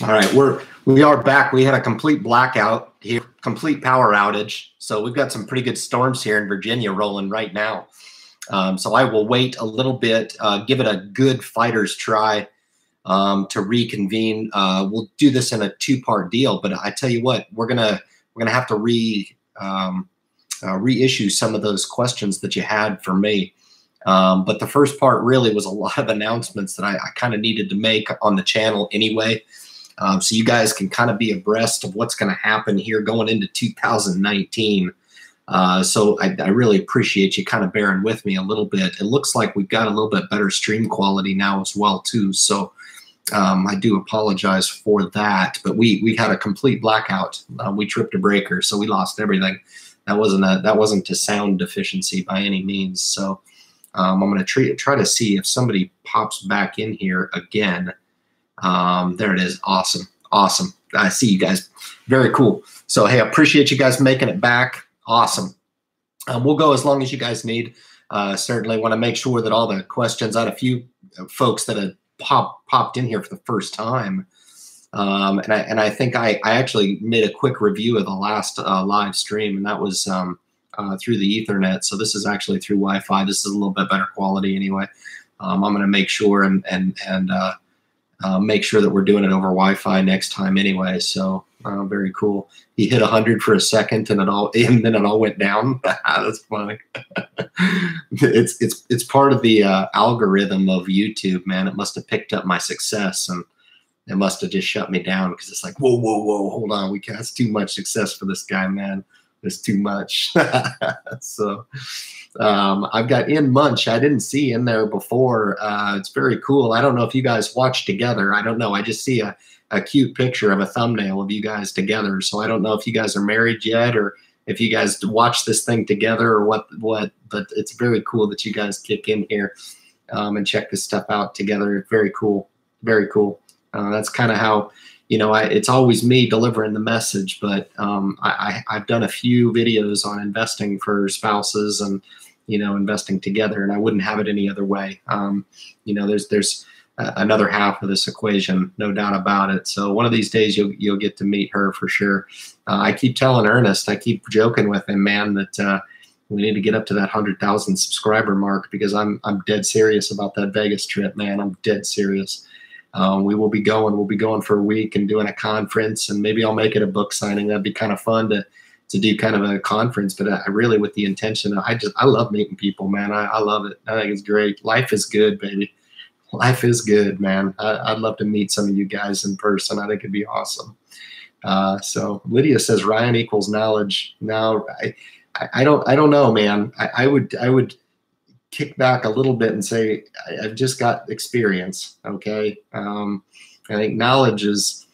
All right, we are back. We had a complete blackout here, complete power outage. So we've got some pretty good storms here in Virginia rolling right now. So I will wait a little bit, give it a good fighter's try to reconvene. We'll do this in a two-part deal, but I tell you what, we're gonna have to reissue some of those questions that you had for me. But the first part really was a lot of announcements that I kind of needed to make on the channel anyway. So you guys can kind of be abreast of what's going to happen here going into 2019. So I really appreciate you kind of bearing with me a little bit. It looks like we've got a little bit better stream quality now as well too. So I do apologize for that, but we had a complete blackout. We tripped a breaker, so we lost everything. That wasn't a sound deficiency by any means. So I'm going to try to see if somebody pops back in here again. There it is. Awesome. Awesome. I see you guys. Very cool. So, hey, I appreciate you guys making it back. Awesome. We'll go as long as you guys need. Certainly want to make sure that all the questions, I had a few folks that had popped in here for the first time. And I think I actually made a quick review of the last live stream, and that was through the Ethernet. So this is actually through Wi-Fi. This is a little bit better quality anyway. I'm going to make sure and make sure that we're doing it over Wi-Fi next time anyway. So very cool. He hit 100 for a second and then it all went down. That's funny. It's part of the algorithm of YouTube, man. It must have picked up my success and it must have just shut me down because it's like, whoa, hold on. That's too much success for this guy, man. There's too much. So I've got In Munch. I didn't see in there before. It's very cool. I don't know if you guys watch together. I don't know. I just see a cute picture of a thumbnail of you guys together. So I don't know if you guys are married yet or if you guys watch this thing together or what, but it's very cool that you guys kick in here and check this stuff out together. Very cool. Very cool. That's kind of how, it's always me delivering the message, but I've done a few videos on investing for spouses and, investing together, and I wouldn't have it any other way. There's another half of this equation, no doubt about it. So one of these days you'll get to meet her for sure. I keep telling Ernest, I keep joking with him, man, that we need to get up to that 100,000 subscriber mark because I'm dead serious about that Vegas trip, man. I'm dead serious. We'll be going for a week and doing a conference, and maybe I'll make it a book signing. That'd be kind of fun to do kind of a conference, but I really with the intention of, I love meeting people, man. I love it. I think it's great. Life is good, baby. Life is good, man. I'd love to meet some of you guys in person. I think it'd be awesome. So Lydia says Ryan equals knowledge. Now I don't know, man. I would kick back a little bit and say I've just got experience. Okay. I think knowledge is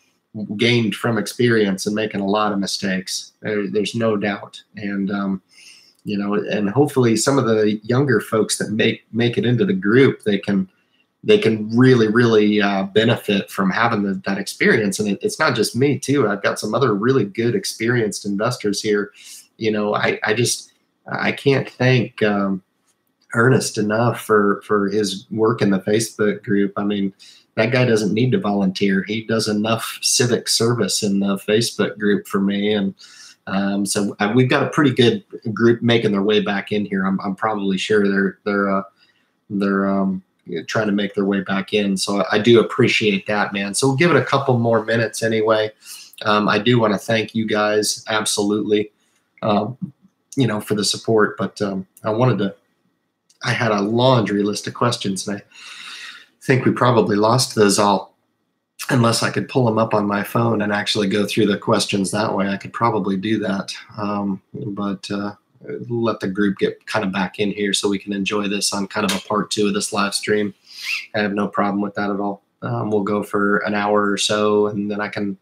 gained from experience and making a lot of mistakes. There's no doubt. And, and hopefully some of the younger folks that make it into the group, they can really benefit from having that experience. And it's not just me too. I've got some other really good experienced investors here. I can't thank, Ernest enough for his work in the Facebook group. I mean, that guy doesn't need to volunteer. He does enough civic service in the Facebook group for me. And so we've got a pretty good group making their way back in here. I'm probably sure they're trying to make their way back in. So I do appreciate that, man. So we'll give it a couple more minutes anyway. I do want to thank you guys absolutely, for the support. But I had a laundry list of questions, and I think we probably lost those all. Unless I could pull them up on my phone and actually go through the questions that way, I could probably do that. But let the group get kind of back in here so we can enjoy this on kind of a part 2 of this live stream. I have no problem with that at all. We'll go for an hour or so, and then I can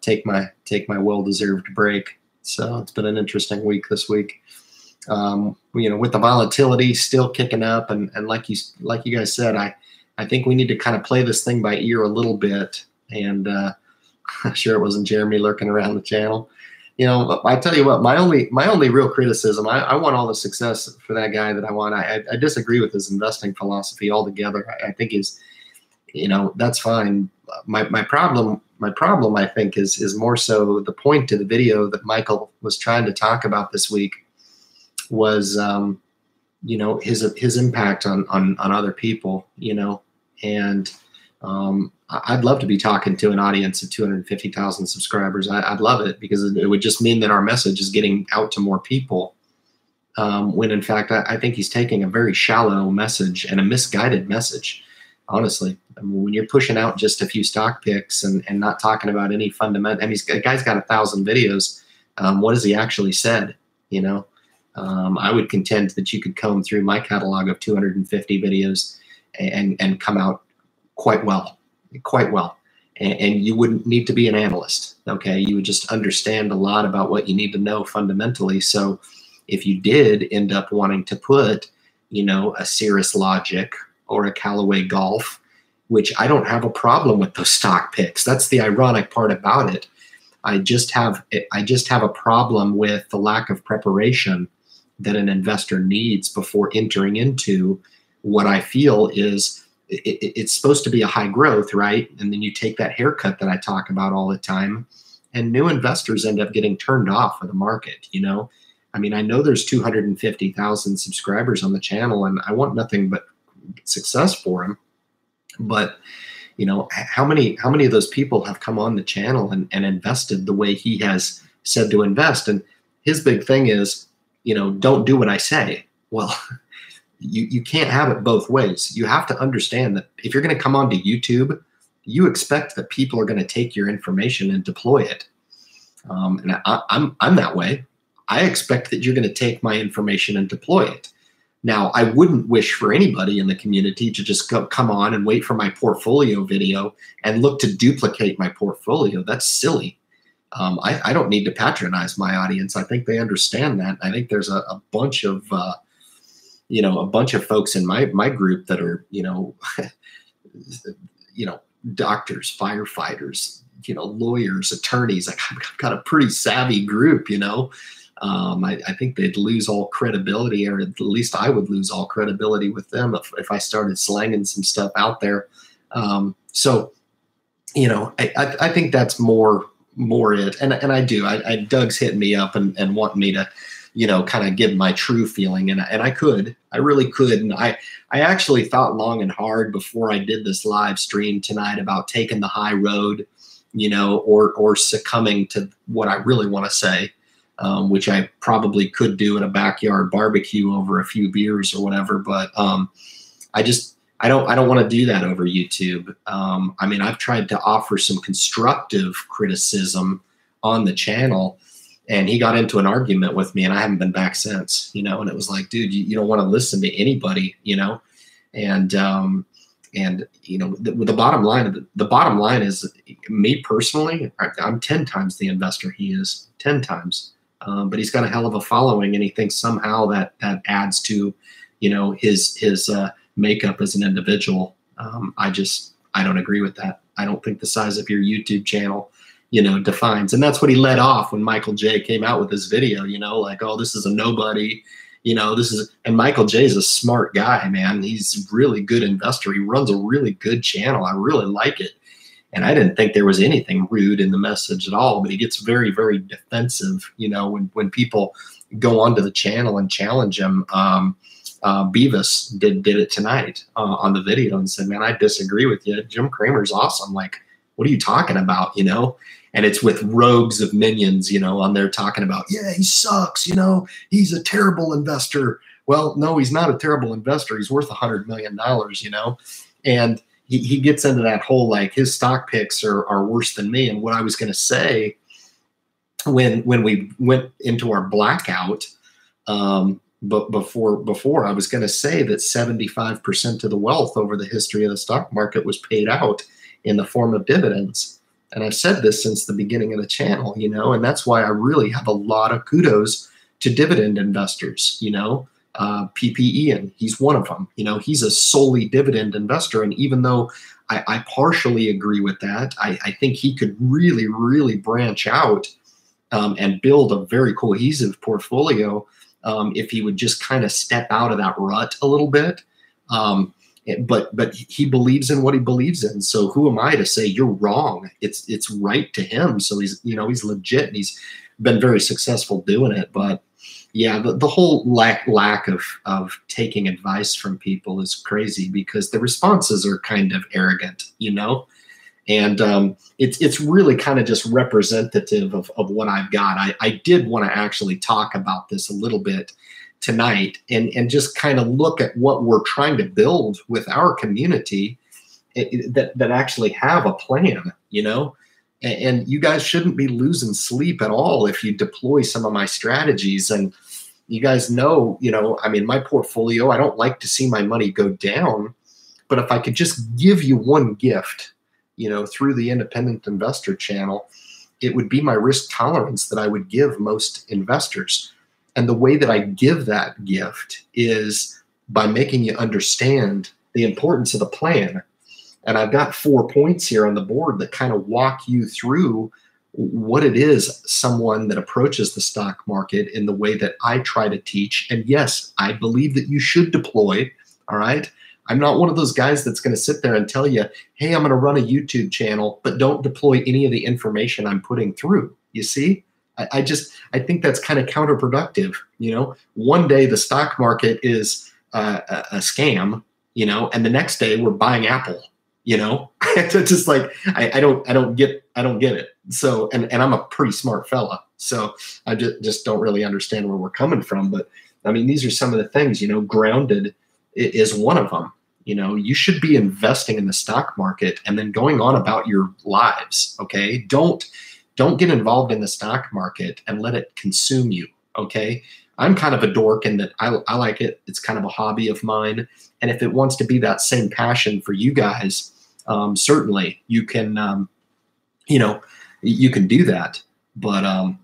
take my well-deserved break. So it's been an interesting week this week. With the volatility still kicking up, and like you guys said, I think we need to kind of play this thing by ear a little bit. And I'm sure it wasn't Jeremy lurking around the channel. I tell you what, my only real criticism, I want all the success for that guy that I want. I disagree with his investing philosophy altogether. I think he's, that's fine. my problem I think is more so the point of the video that Michael was trying to talk about this week was you know, his impact on other people, you know, and I'd love to be talking to an audience of 250,000 subscribers. I'd love it, because it would just mean that our message is getting out to more people. When in fact, I think he's taking a very shallow message and a misguided message, honestly. I mean, when you're pushing out just a few stock picks and not talking about any fundamental, I mean, the guy's got 1,000 videos. What has he actually said? You know, I would contend that you could comb through my catalog of 250 videos and come out quite well, and you wouldn't need to be an analyst. Okay, you would just understand a lot about what you need to know fundamentally. So if you did end up wanting to put, you know, a Cirrus Logic or a Callaway Golf, which I don't have a problem with those stock picks. That's the ironic part about it. I just have a problem with the lack of preparation that an investor needs before entering into what I feel is it's supposed to be a high growth, right? And then you take that haircut that I talk about all the time, and new investors end up getting turned off of the market, you know? I mean, I know there's 250,000 subscribers on the channel, and I want nothing but success for them. But, you know, how many of those people have come on the channel and invested the way he has said to invest? And his big thing is, you know, don't do what I say. Well, you can't have it both ways. You have to understand that if you're going to come onto YouTube, you expect that people are going to take your information and deploy it. And I'm that way. I expect that you're going to take my information and deploy it. Now, I wouldn't wish for anybody in the community to just come on and wait for my portfolio video and look to duplicate my portfolio. That's silly. I don't need to patronize my audience. I think they understand that. I think there's a bunch of, you know, a bunch of folks in my group that are, you know, doctors, firefighters, you know, lawyers, attorneys. I've got a pretty savvy group, you know. I think they'd lose all credibility, or at least I would lose all credibility with them if I started slanging some stuff out there. So, you know, I think that's more it. And I do. Doug's hitting me up and wanting me to, you know, kind of give my true feeling. And I really could. And I actually thought long and hard before I did this live stream tonight about taking the high road, you know, or succumbing to what I really want to say. Which I probably could do at a backyard barbecue over a few beers or whatever, but I don't want to do that over YouTube. I mean, I've tried to offer some constructive criticism on the channel, and he got into an argument with me, and I haven't been back since, you know. And it was like, dude, you don't want to listen to anybody, you know. And you know, the bottom line is, me personally, I'm 10 times the investor he is, 10 times. But he's got a hell of a following, and he thinks somehow that adds to, you know, his makeup as an individual. I don't agree with that. I don't think the size of your YouTube channel, you know, defines. And that's what he led off when Michael J came out with his video, you know, like, oh, this is a nobody, you know, and Michael J is a smart guy, man. He's a really good investor. He runs a really good channel. I really like it. And I didn't think there was anything rude in the message at all, but he gets very, very defensive, you know, when people go onto the channel and challenge him. Beavis did it tonight on the video and said, man, I disagree with you. Jim Cramer's awesome. Like, what are you talking about, you know? And it's with rogues of minions, you know, on there talking about, yeah, he sucks, you know, he's a terrible investor. Well, no, he's not a terrible investor. He's worth $100 million, you know? And he gets into that whole, like, his stock picks are worse than me. And what I was going to say when we went into our blackout, but before I was going to say that 75% of the wealth over the history of the stock market was paid out in the form of dividends. And I've said this since the beginning of the channel, you know, and that's why I really have a lot of kudos to dividend investors, you know. PPE, he's one of them. You know, he's a solely dividend investor. And even though I partially agree with that, I think he could really, really branch out and build a very cohesive portfolio if he would just kind of step out of that rut a little bit. But he believes in what he believes in. So who am I to say you're wrong? It's right to him. So he's legit, and he's been very successful doing it. But yeah, the whole lack of taking advice from people is crazy, because the responses are kind of arrogant, and it's really kind of just representative of what I've got. I did want to actually talk about this a little bit tonight, and just kind of look at what we're trying to build with our community that actually have a plan, and you guys shouldn't be losing sleep at all if you deploy some of my strategies. And you guys know, I mean, my portfolio, I don't like to see my money go down, but if I could just give you one gift, through the independent investor channel, it would be my risk tolerance that I would give most investors. And the way that I give that gift is by making you understand the importance of the plan. And I've got 4 points here on the board that kind of walk you through what it is someone that approaches the stock market in the way that I try to teach. And yes, I believe that you should deploy. All right. I'm not one of those guys that's going to sit there and tell you, hey, I'm going to run a YouTube channel, but don't deploy any of the information I'm putting through. You see? I think that's kind of counterproductive. One day the stock market is a scam, and the next day we're buying Apple. It's just like I don't get it. So and I'm a pretty smart fella, so I just don't really understand where we're coming from. But I mean, these are some of the things. Grounded is one of them. You should be investing in the stock market and then going on about your lives. Okay, don't get involved in the stock market and let it consume you, okay? I'm kind of a dork in that I like it. It's kind of a hobby of mine. And if it wants to be that same passion for you guys, certainly you can, you can do that. But,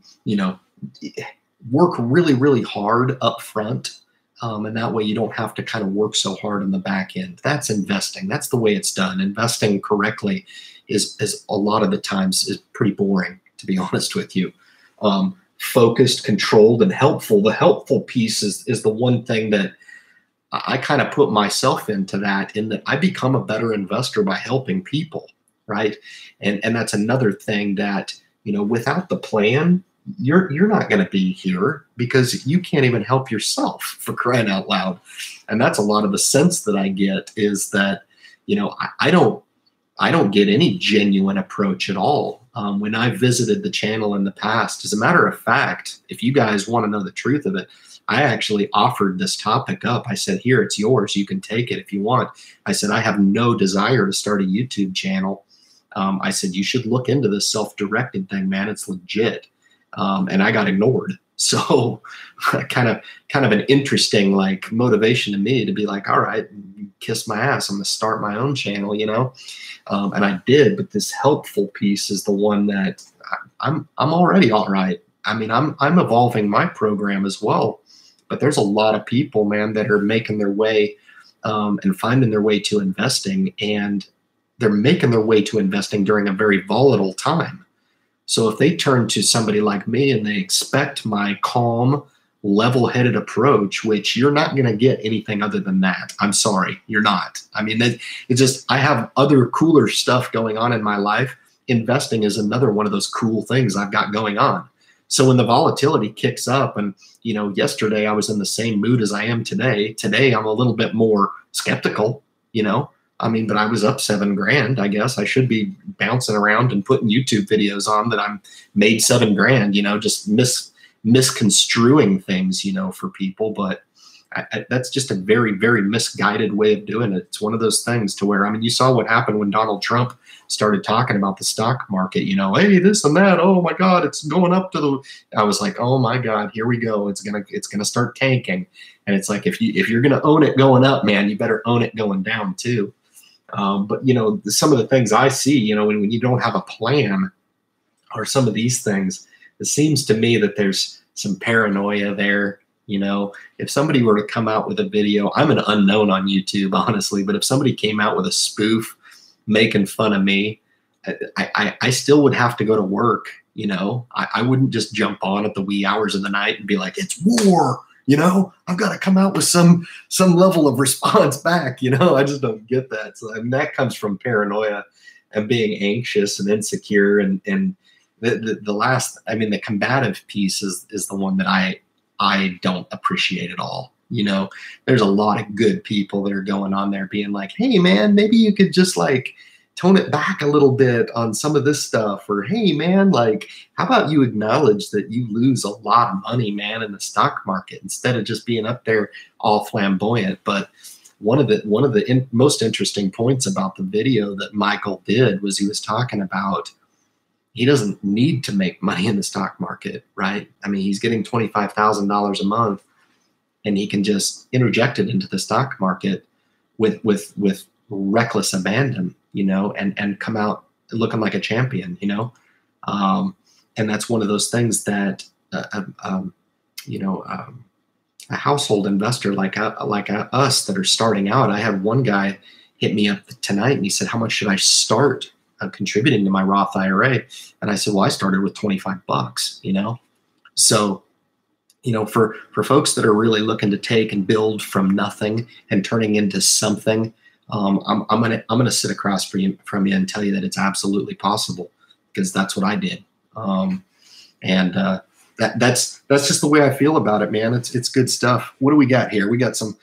work really, really hard up front. And that way you don't have to kind of work so hard on the back end. That's investing. That's the way it's done. Investing correctly is a lot of the times is pretty boring, to be honest with you. Focused, controlled, and helpful. The helpful piece is the one thing that I kind of put myself into that, in that I become a better investor by helping people, right? And that's another thing that, without the plan, you're not going to be here, because you can't even help yourself, for crying out loud. And that's a lot of the sense that I get, is that, I don't get any genuine approach at all. When I visited the channel in the past, as a matter of fact, if you guys want to know the truth of it, I actually offered this topic up. I said, here, it's yours. You can take it if you want. I said, I have no desire to start a YouTube channel. I said, you should look into this self-directed thing, man. It's legit. And I got ignored. So kind of an interesting motivation to me to be like, all right, kiss my ass. I'm going to start my own channel, and I did. But this helpful piece is the one that I'm already all right. I mean, I'm evolving my program as well. But there's a lot of people, man, that are making their way and finding their way to investing, and they're making their way to investing during a very volatile time. So if they turn to somebody like me and they expect my calm, level-headed approach, which you're not going to get anything other than that. I'm sorry, you're not. I mean, it's just, I have other cooler stuff going on in my life. Investing is another one of those cool things I've got going on. So when the volatility kicks up, and, yesterday I was in the same mood as I am today. Today I'm a little bit more skeptical, I mean, but I was up $7 grand. I guess I should be bouncing around and putting YouTube videos on that I'm made $7 grand, just misconstruing things, for people. But that's just a very, very misguided way of doing it. It's one of those things to where, I mean, you saw what happened when Donald Trump started talking about the stock market, hey, this and that. Oh my God, it's going up to the, I was like, oh my God, here we go. It's going to start tanking. And it's like, if you're going to own it going up, man, you better own it going down too. But some of the things I see, when you don't have a plan, or some of these things, it seems to me that there's some paranoia there. If somebody were to come out with a video, I'm an unknown on YouTube, honestly, but if somebody came out with a spoof making fun of me, I still would have to go to work. I wouldn't just jump on at the wee hours of the night and be like, it's war. You know, I've got to come out with some level of response back. You know, I just don't get that. So, and that comes from paranoia and being anxious and insecure. And the last, I mean, the combative piece is the one that I don't appreciate at all. You know, there's a lot of good people that are going on there being like, hey man, maybe you could just like tone it back a little bit on some of this stuff. Or, hey man, like, how about you acknowledge that you lose a lot of money, man, in the stock market, instead of just being up there all flamboyant. But one of the most interesting points about the video that Michael did was he was talking about he doesn't need to make money in the stock market, right? I mean, he's getting $25,000 a month, and he can just interject it into the stock market with reckless abandon, you know, and come out looking like a champion, you know. And that's one of those things that, you know, a household investor like us that are starting out. I had one guy hit me up tonight and he said, how much should I start contributing to my Roth IRA? And I said, well, I started with $25, you know. So, you know, for folks that are really looking to take and build from nothing and turning into something, I'm gonna sit across from you and tell you that it's absolutely possible, because that's what I did. That's just the way I feel about it, man. It's good stuff. What do we got here? We got some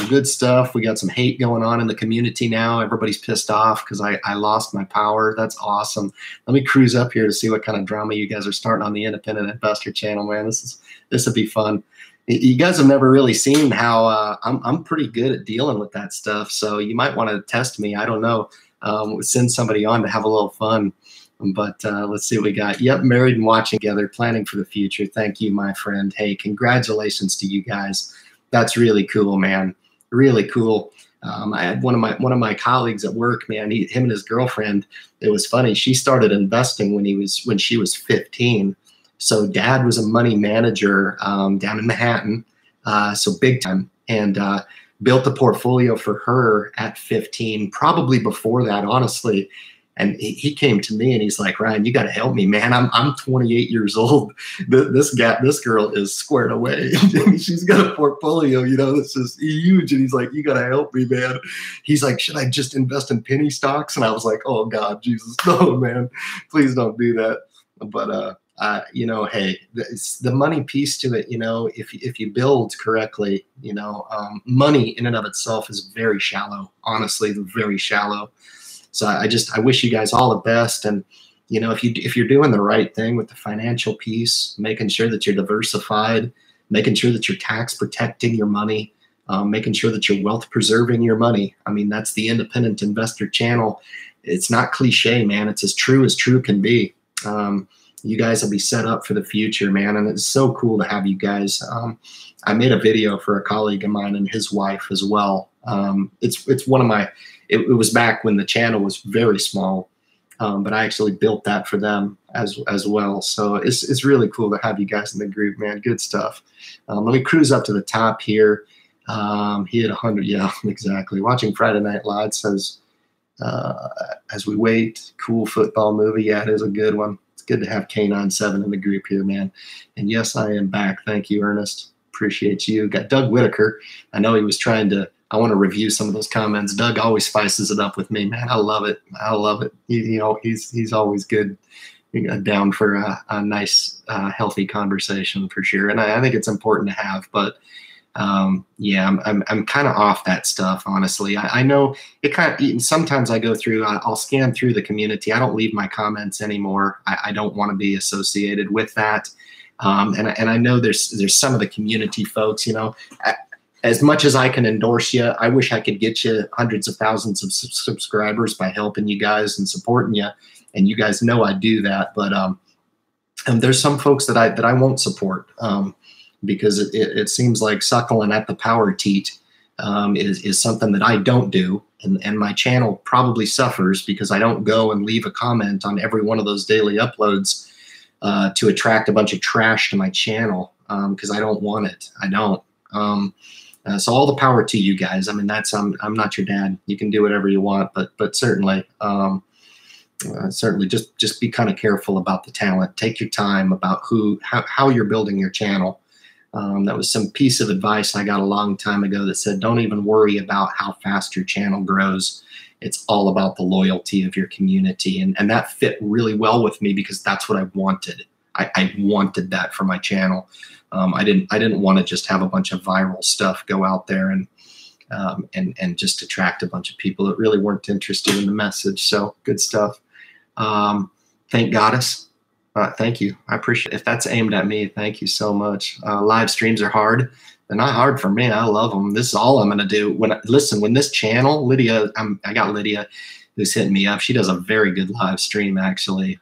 good stuff. We got some hate going on in the community now. Everybody's pissed off because I lost my power. That's awesome. Let me cruise up here to see what kind of drama you guys are starting on the Independent Investor channel, man. This will be fun. You guys have never really seen how I'm pretty good at dealing with that stuff. So you might want to test me. I don't know. Send somebody on to have a little fun. But let's see what we got. Yep, married and watching together, planning for the future. Thank you, my friend. Hey, congratulations to you guys. That's really cool, man. Really cool. I had one of my colleagues at work, man. Him and his girlfriend. It was funny. She started investing when she was 15. So dad was a money manager down in Manhattan, so big time, and built a portfolio for her at 15. Probably before that, honestly. And he came to me and he's like, Ryan, you got to help me, man. I'm 28 years old. This girl is squared away. She's got a portfolio, you know, that's just huge. And he's like, you got to help me, man. He's like, should I just invest in penny stocks? And I was like, oh God, Jesus, no, man, please don't do that. But, you know, hey, the money piece to it, you know, if you build correctly, you know, money in and of itself is very shallow, honestly, very shallow. So I wish you guys all the best. And, you know, if you're doing the right thing with the financial piece, making sure that you're diversified, making sure that you're tax protecting your money, making sure that you're wealth preserving your money. I mean, that's the Independent Investor channel. It's not cliche, man. It's as true can be. You guys will be set up for the future, man. And it's so cool to have you guys. I made a video for a colleague of mine and his wife as well. It's one of my, it was back when the channel was very small, but I actually built that for them as well. So it's really cool to have you guys in the group, man. Good stuff. Let me cruise up to the top here. He had 100. Yeah, exactly. Watching Friday Night Live says, as we wait, cool football movie. Yeah, it is a good one. It's good to have K97 in the group here, man. And yes, I am back. Thank you, Ernest. Appreciate you. Got Doug Whitaker. I know he was trying to, I want to review some of those comments. Doug always spices it up with me, man. I love it. I love it. You know, he's always good, down for a nice, healthy conversation for sure. And I think it's important to have, but yeah, I'm kind of off that stuff, honestly. I know it kind of, sometimes I go through, I'll scan through the community. I don't leave my comments anymore. I don't want to be associated with that. And I know there's some of the community folks, you know, as much as I can endorse you, I wish I could get you hundreds of thousands of subscribers by helping you guys and supporting you. And you guys know I do that. But there's some folks that I won't support because it seems like suckling at the power teat is something that I don't do. And my channel probably suffers because I don't go and leave a comment on every one of those daily uploads to attract a bunch of trash to my channel because I don't want it. I don't. So all the power to you guys. I mean, I'm not your dad. You can do whatever you want, but certainly, certainly just be kind of careful about the talent. Take your time about how you're building your channel. That was some piece of advice I got a long time ago that said, don't even worry about how fast your channel grows. It's all about the loyalty of your community. And that fit really well with me because that's what I wanted. I wanted that for my channel. I didn't want to just have a bunch of viral stuff go out there and just attract a bunch of people that really weren't interested in the message. So good stuff. Thank Goddess. Thank you. I appreciate it. If that's aimed at me, thank you so much. Live streams are hard. They're not hard for me. I love them. This is all I'm going to do. When this channel, Lydia, I got Lydia who's hitting me up. She does a very good live stream, actually.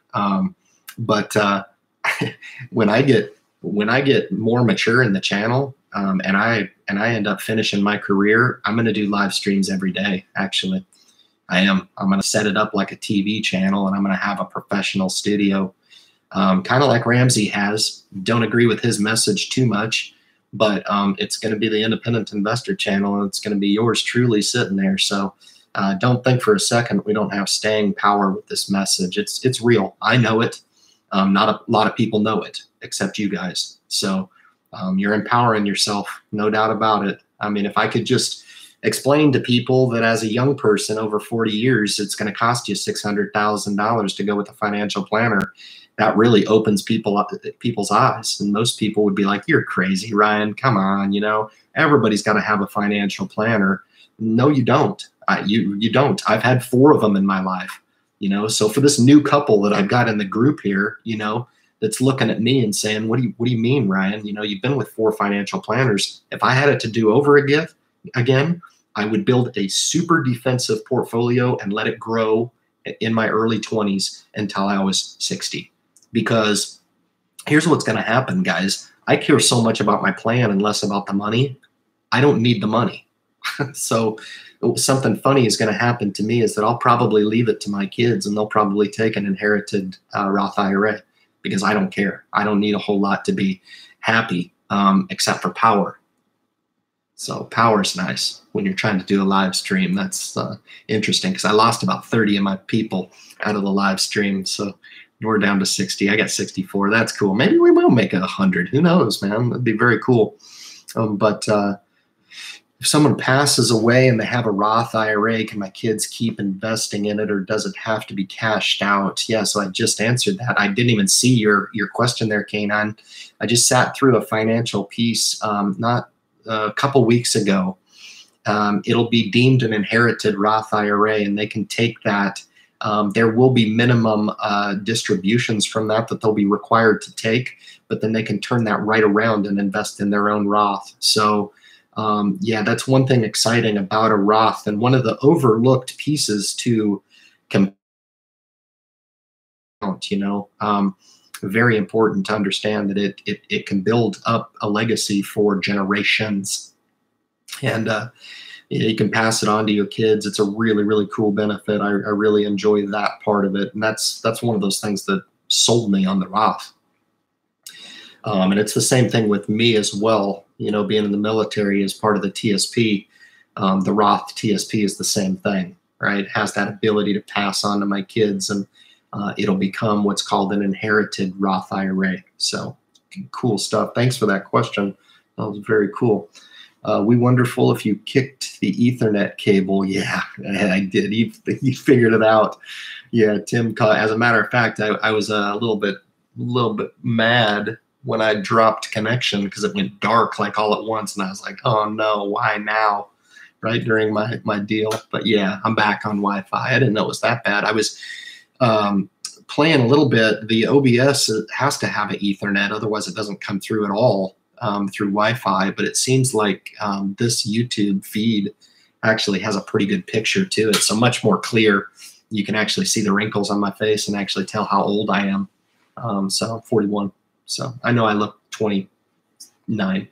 But when I get more mature in the channel, and I end up finishing my career, I'm going to do live streams every day. Actually, I'm going to set it up like a TV channel, and I'm going to have a professional studio. Kind of like Ramsey has. Don't agree with his message too much, but it's going to be the Independent Investor channel, and it's going to be yours truly sitting there. So don't think for a second we don't have staying power with this message. It's real. I know it. Not a lot of people know it except you guys. So you're empowering yourself, no doubt about it. I mean, if I could just explain to people that as a young person over 40 years, it's going to cost you $600,000 to go with a financial planner, that really opens people's eyes. And most people would be like, you're crazy, Ryan, come on, everybody's got to have a financial planner. No, you don't. You don't. I've had 4 of them in my life, so for this new couple that I've got in the group here, that's looking at me and saying, what do you mean, Ryan? You've been with 4 financial planners. If I had it to do over again, I would build a super defensive portfolio and let it grow in my early 20s until I was 60. Because here's what's going to happen, guys. I care so much about my plan and less about the money. I don't need the money. So something funny is going to happen to me is that I'll probably leave it to my kids, and they'll probably take an inherited Roth IRA because I don't care. I don't need a whole lot to be happy except for power. So power's nice when you're trying to do a live stream. That's interesting because I lost about 30 of my people out of the live stream. So we're down to 60. I got 64. That's cool. Maybe we will make it 100. Who knows, man? That'd be very cool. But if someone passes away and they have a Roth IRA, can my kids keep investing in it, or does it have to be cashed out? Yeah, so I just answered that. I didn't even see your question there, Kanan. I just sat through a financial piece not a couple weeks ago. It'll be deemed an inherited Roth IRA, and they can take that. There will be minimum distributions from that they'll be required to take, but then they can turn that right around and invest in their own Roth. So yeah, that's one thing exciting about a Roth, and one of the overlooked pieces to count, very important to understand that it can build up a legacy for generations. And you can pass it on to your kids. It's a really, really cool benefit. I really enjoy that part of it. And that's one of those things that sold me on the Roth. And it's the same thing with me as well. Being in the military as part of the TSP, the Roth TSP is the same thing, right? It has that ability to pass on to my kids, and it'll become what's called an inherited Roth IRA. So cool stuff. Thanks for that question. That was very cool. We wonderful if you kicked the Ethernet cable. Yeah, I did. He figured it out. Yeah, Tim. As a matter of fact, I was a little bit mad when I dropped connection because it went dark like all at once, and I was like, oh no, why now? Right during my deal. But yeah, I'm back on Wi-Fi. I didn't know it was that bad. I was playing a little bit. The OBS has to have an Ethernet, otherwise it doesn't come through at all. Through Wi-Fi, but it seems like this YouTube feed actually has a pretty good picture to it, so much more clear. You can actually see the wrinkles on my face and actually tell how old I am. So I'm 41, so I know I look 29.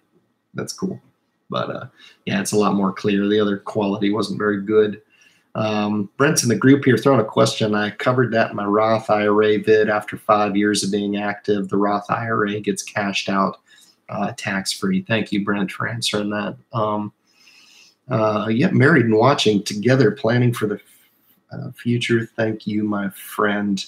That's cool, but yeah, it's a lot more clear. The other quality wasn't very good. Brent's in the group here throwing a question. I covered that in my Roth IRA vid. After 5 years of being active, the Roth IRA gets cashed out tax-free. Thank you, Brent, for answering that. Yeah, married and watching together, planning for the future. Thank you, my friend.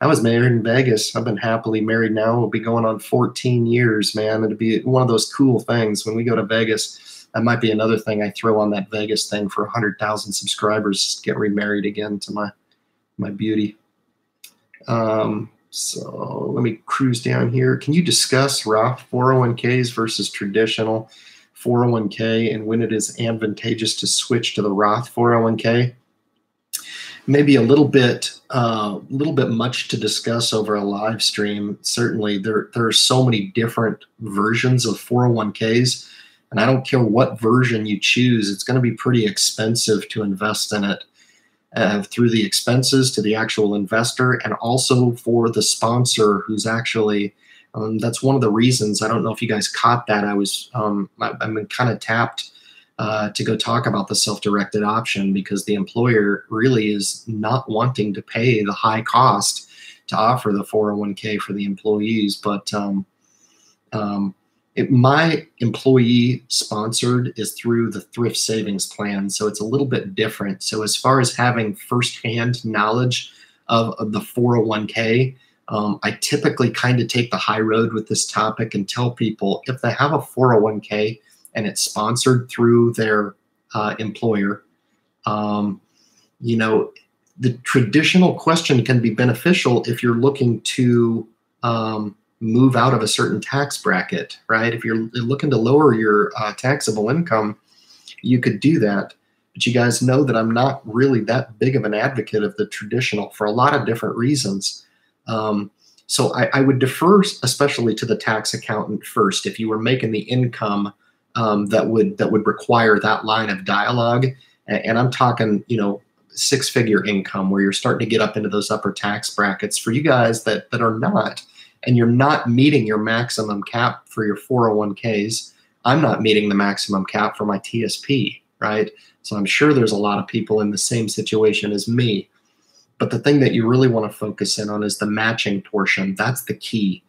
I was married in Vegas. I've been happily married now. We'll be going on 14 years, man. It'll be one of those cool things when we go to Vegas. That might be another thing I throw on that Vegas thing for 100,000 subscribers. Get remarried again to my beauty. So let me cruise down here. Can you discuss Roth 401ks versus traditional 401k and when it is advantageous to switch to the Roth 401k? Maybe a little bit much to discuss over a live stream. Certainly, there are so many different versions of 401ks, and I don't care what version you choose, it's going to be pretty expensive to invest in it. Through the expenses to the actual investor, and also for the sponsor who's actually, that's one of the reasons. I don't know if you guys caught that. I've been kind of tapped to go talk about the self-directed option because the employer really is not wanting to pay the high cost to offer the 401k for the employees. But my employee sponsored is through the thrift savings plan, so it's a little bit different. So as far as having firsthand knowledge of the 401k, I typically kind of take the high road with this topic and tell people if they have a 401k and it's sponsored through their employer, you know, the traditional question can be beneficial if you're looking to move out of a certain tax bracket, right? If you're looking to lower your taxable income, you could do that. But you guys know that I'm not really that big of an advocate of the traditional for a lot of different reasons. So I would defer especially to the tax accountant first. If you were making the income that would require that line of dialogue, and I'm talking, you know, six-figure income where you're starting to get up into those upper tax brackets. For you guys that are not, and you're not meeting your maximum cap for your 401ks, I'm not meeting the maximum cap for my TSP, right? So I'm sure there's a lot of people in the same situation as me. But the thing that you really want to focus in on is the matching portion. That's the key.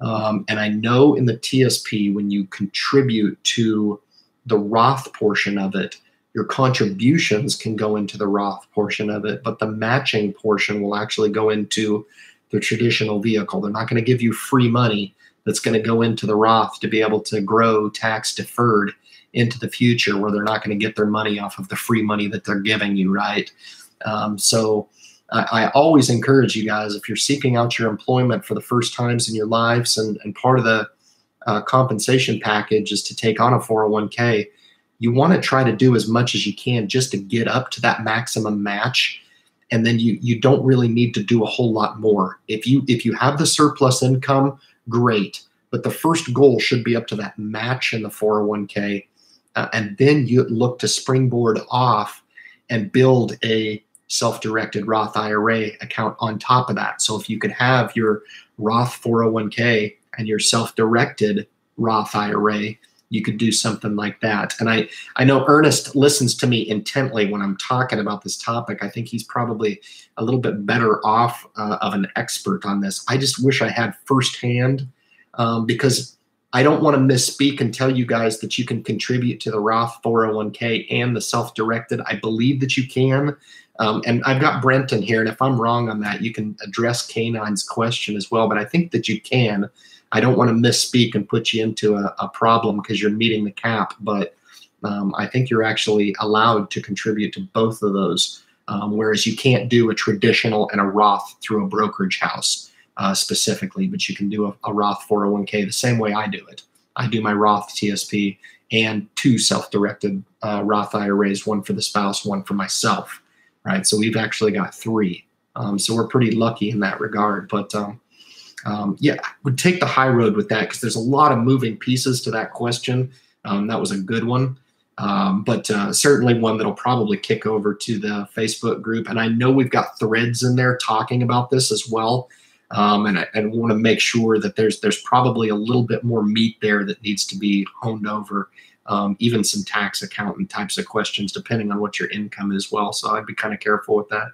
And I know in the TSP, when you contribute to the Roth portion of it, your contributions can go into the Roth portion of it, but the matching portion will actually go into the traditional vehicle. They're not going to give you free money that's going to go into the Roth to be able to grow tax deferred into the future, where they're not going to get their money off of the free money that they're giving you, right? So I always encourage you guys, if you're seeking out your employment for the first times in your lives, and part of the compensation package is to take on a 401k, you want to try to do as much as you can just to get up to that maximum match. And then you don't really need to do a whole lot more. If you have the surplus income, great. But the first goal should be up to that match in the 401k. And then you look to springboard off and build a self-directed Roth IRA account on top of that. So if you could have your Roth 401k and your self-directed Roth IRA, you could do something like that. And I know Ernest listens to me intently when I'm talking about this topic. I think he's probably a little bit better off of an expert on this. I just wish I had firsthand, because I don't want to misspeak and tell you guys that you can contribute to the Roth 401k and the self-directed. I believe that you can. And I've got Brent in here, and if I'm wrong on that, you can address Canine's question as well. But I think that you can. I don't want to misspeak and put you into a problem because you're meeting the cap, but I think you're actually allowed to contribute to both of those, whereas you can't do a traditional and a Roth through a brokerage house specifically, but you can do a Roth 401k the same way I do it. I do my Roth TSP and two self-directed Roth IRAs, one for the spouse, one for myself, right? So we've actually got three. So we're pretty lucky in that regard, but yeah, I would take the high road with that because there's a lot of moving pieces to that question. That was a good one, but certainly one that'll probably kick over to the Facebook group. And I know we've got threads in there talking about this as well. And I want to make sure that there's probably a little bit more meat there that needs to be honed over, even some tax accountant types of questions, depending on what your income is as well. So I'd be kind of careful with that.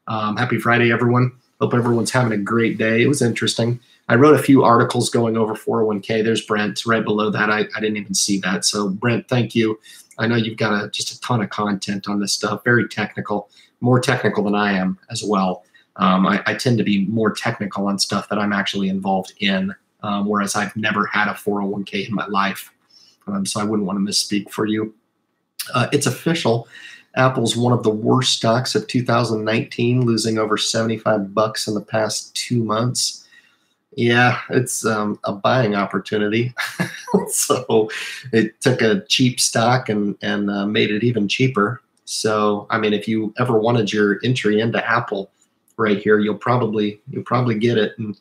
Happy Friday, everyone. Hope everyone's having a great day. It was interesting. I wrote a few articles going over 401k. There's Brent right below that. I didn't even see that. So Brent, thank you. I know you've got just a ton of content on this stuff. Very technical, more technical than I am as well. I tend to be more technical on stuff that I'm actually involved in, whereas I've never had a 401k in my life. So I wouldn't want to misspeak for you. It's official. Apple's one of the worst stocks of 2019, losing over 75 bucks in the past 2 months. Yeah, it's a buying opportunity. So it took a cheap stock and made it even cheaper. So, I mean, if you ever wanted your entry into Apple right here, you'll probably get it. And,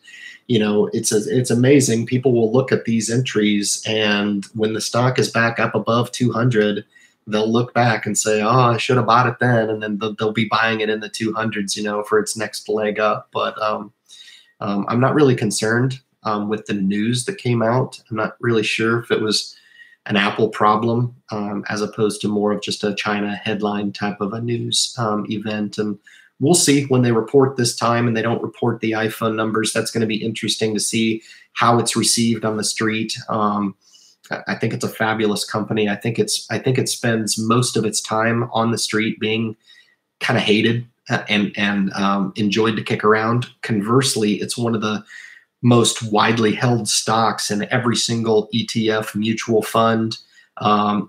you know, it's amazing. People will look at these entries, and when the stock is back up above 200, they'll look back and say, oh, I should have bought it then. And then they'll be buying it in the 200s, you know, for its next leg up. But I'm not really concerned with the news that came out. I'm not really sure if it was an Apple problem as opposed to more of just a China headline type of a news event. And we'll see when they report this time and they don't report the iPhone numbers. That's going to be interesting to see how it's received on the street. I think it's a fabulous company. I think it spends most of its time on the street being kind of hated and enjoyed to kick around. Conversely, it's one of the most widely held stocks in every single ETF, mutual fund,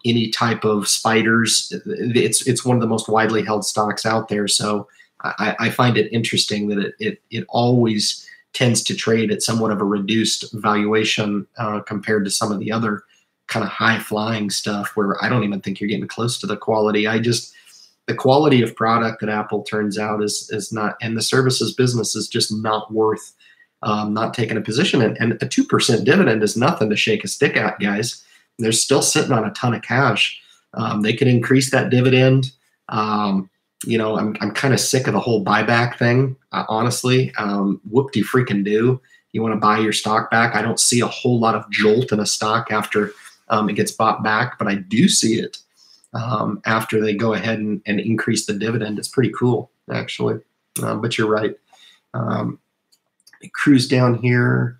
any type of spiders. It's one of the most widely held stocks out there. So I find it interesting that it always tends to trade at somewhat of a reduced valuation compared to some of the other kind of high-flying stuff where I don't even think you're getting close to the quality. The quality of product that Apple turns out is not, and the services business is just not worth not taking a position in. And a 2% dividend is nothing to shake a stick at, guys. They're still sitting on a ton of cash. They could increase that dividend. You know, I'm kind of sick of the whole buyback thing, honestly. Whoop-de-freaking-do. You want to buy your stock back. I don't see a whole lot of jolt in a stock after it gets bought back, but I do see it after they go ahead and increase the dividend. It's pretty cool, actually. But you're right. Cruise down here.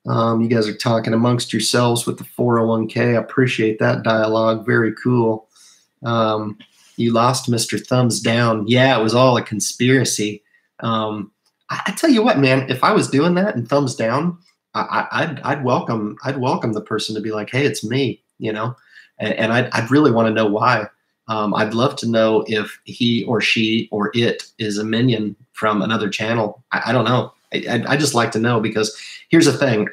You guys are talking amongst yourselves with the 401k. I appreciate that dialogue. Very cool. You lost Mr. Thumbs Down. Yeah, it was all a conspiracy. I tell you what, man, if I was doing that and thumbs down, I'd welcome the person to be like, hey, it's me, you know, and I'd really want to know why. I'd love to know if he or she or it is a minion from another channel. I don't know. I just like to know, because here's the thing.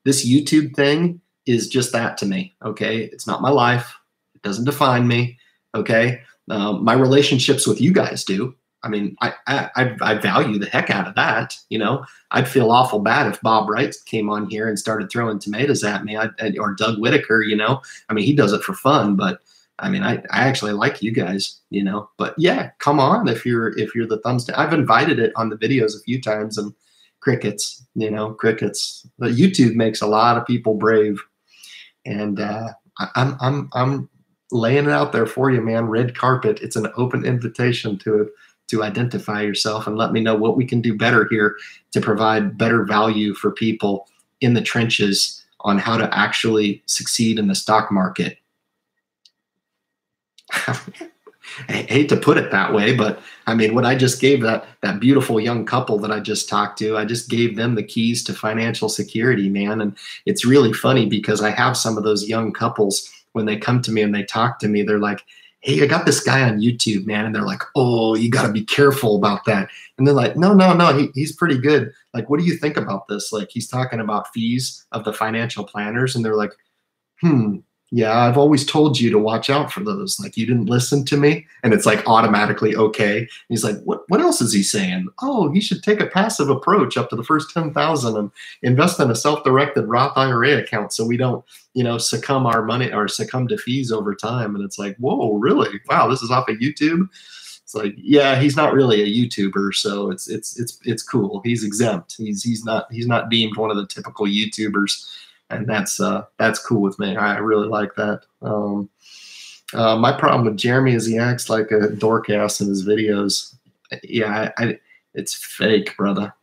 This YouTube thing is just that to me. Okay. It's not my life. It doesn't define me. Okay. My relationships with you guys do. I mean, I value the heck out of that. You know, I'd feel awful bad if Bob Wright came on here and started throwing tomatoes at me, or Doug Whitaker, you know. I mean, he does it for fun, but I mean, I actually like you guys, you know. But yeah, come on if you're the thumbs down. I've invited it on the videos a few times, and crickets, you know, crickets. But YouTube makes a lot of people brave, and I'm laying it out there for you, man. Red carpet. It's an open invitation to identify yourself and let me know what we can do better here to provide better value for people in the trenches on how to actually succeed in the stock market. I hate to put it that way, but I mean, what I just gave that beautiful young couple that I just talked to, I just gave them the keys to financial security, man. And it's really funny because I have some of those young couples, when they come to me and they talk to me, they're like, hey, I got this guy on YouTube, man. And they're like, oh, you got to be careful about that. And they're like, no, he's pretty good. Like, what do you think about this? Like, he's talking about fees of the financial planners. And they're like, yeah, I've always told you to watch out for those. Like, you didn't listen to me. And it's like automatically okay. And he's like, what else is he saying? Oh, he should take a passive approach up to the first 10,000 and invest in a self-directed Roth IRA account so we don't, you know, succumb our money or succumb to fees over time. And it's like, whoa, really? Wow, this is off of YouTube? It's like, yeah, he's not really a YouTuber, so it's cool. He's exempt. He's not deemed one of the typical YouTubers. And that's cool with me. I really like that. My problem with Jeremy is he acts like a dork ass in his videos. Yeah, it's fake, brother.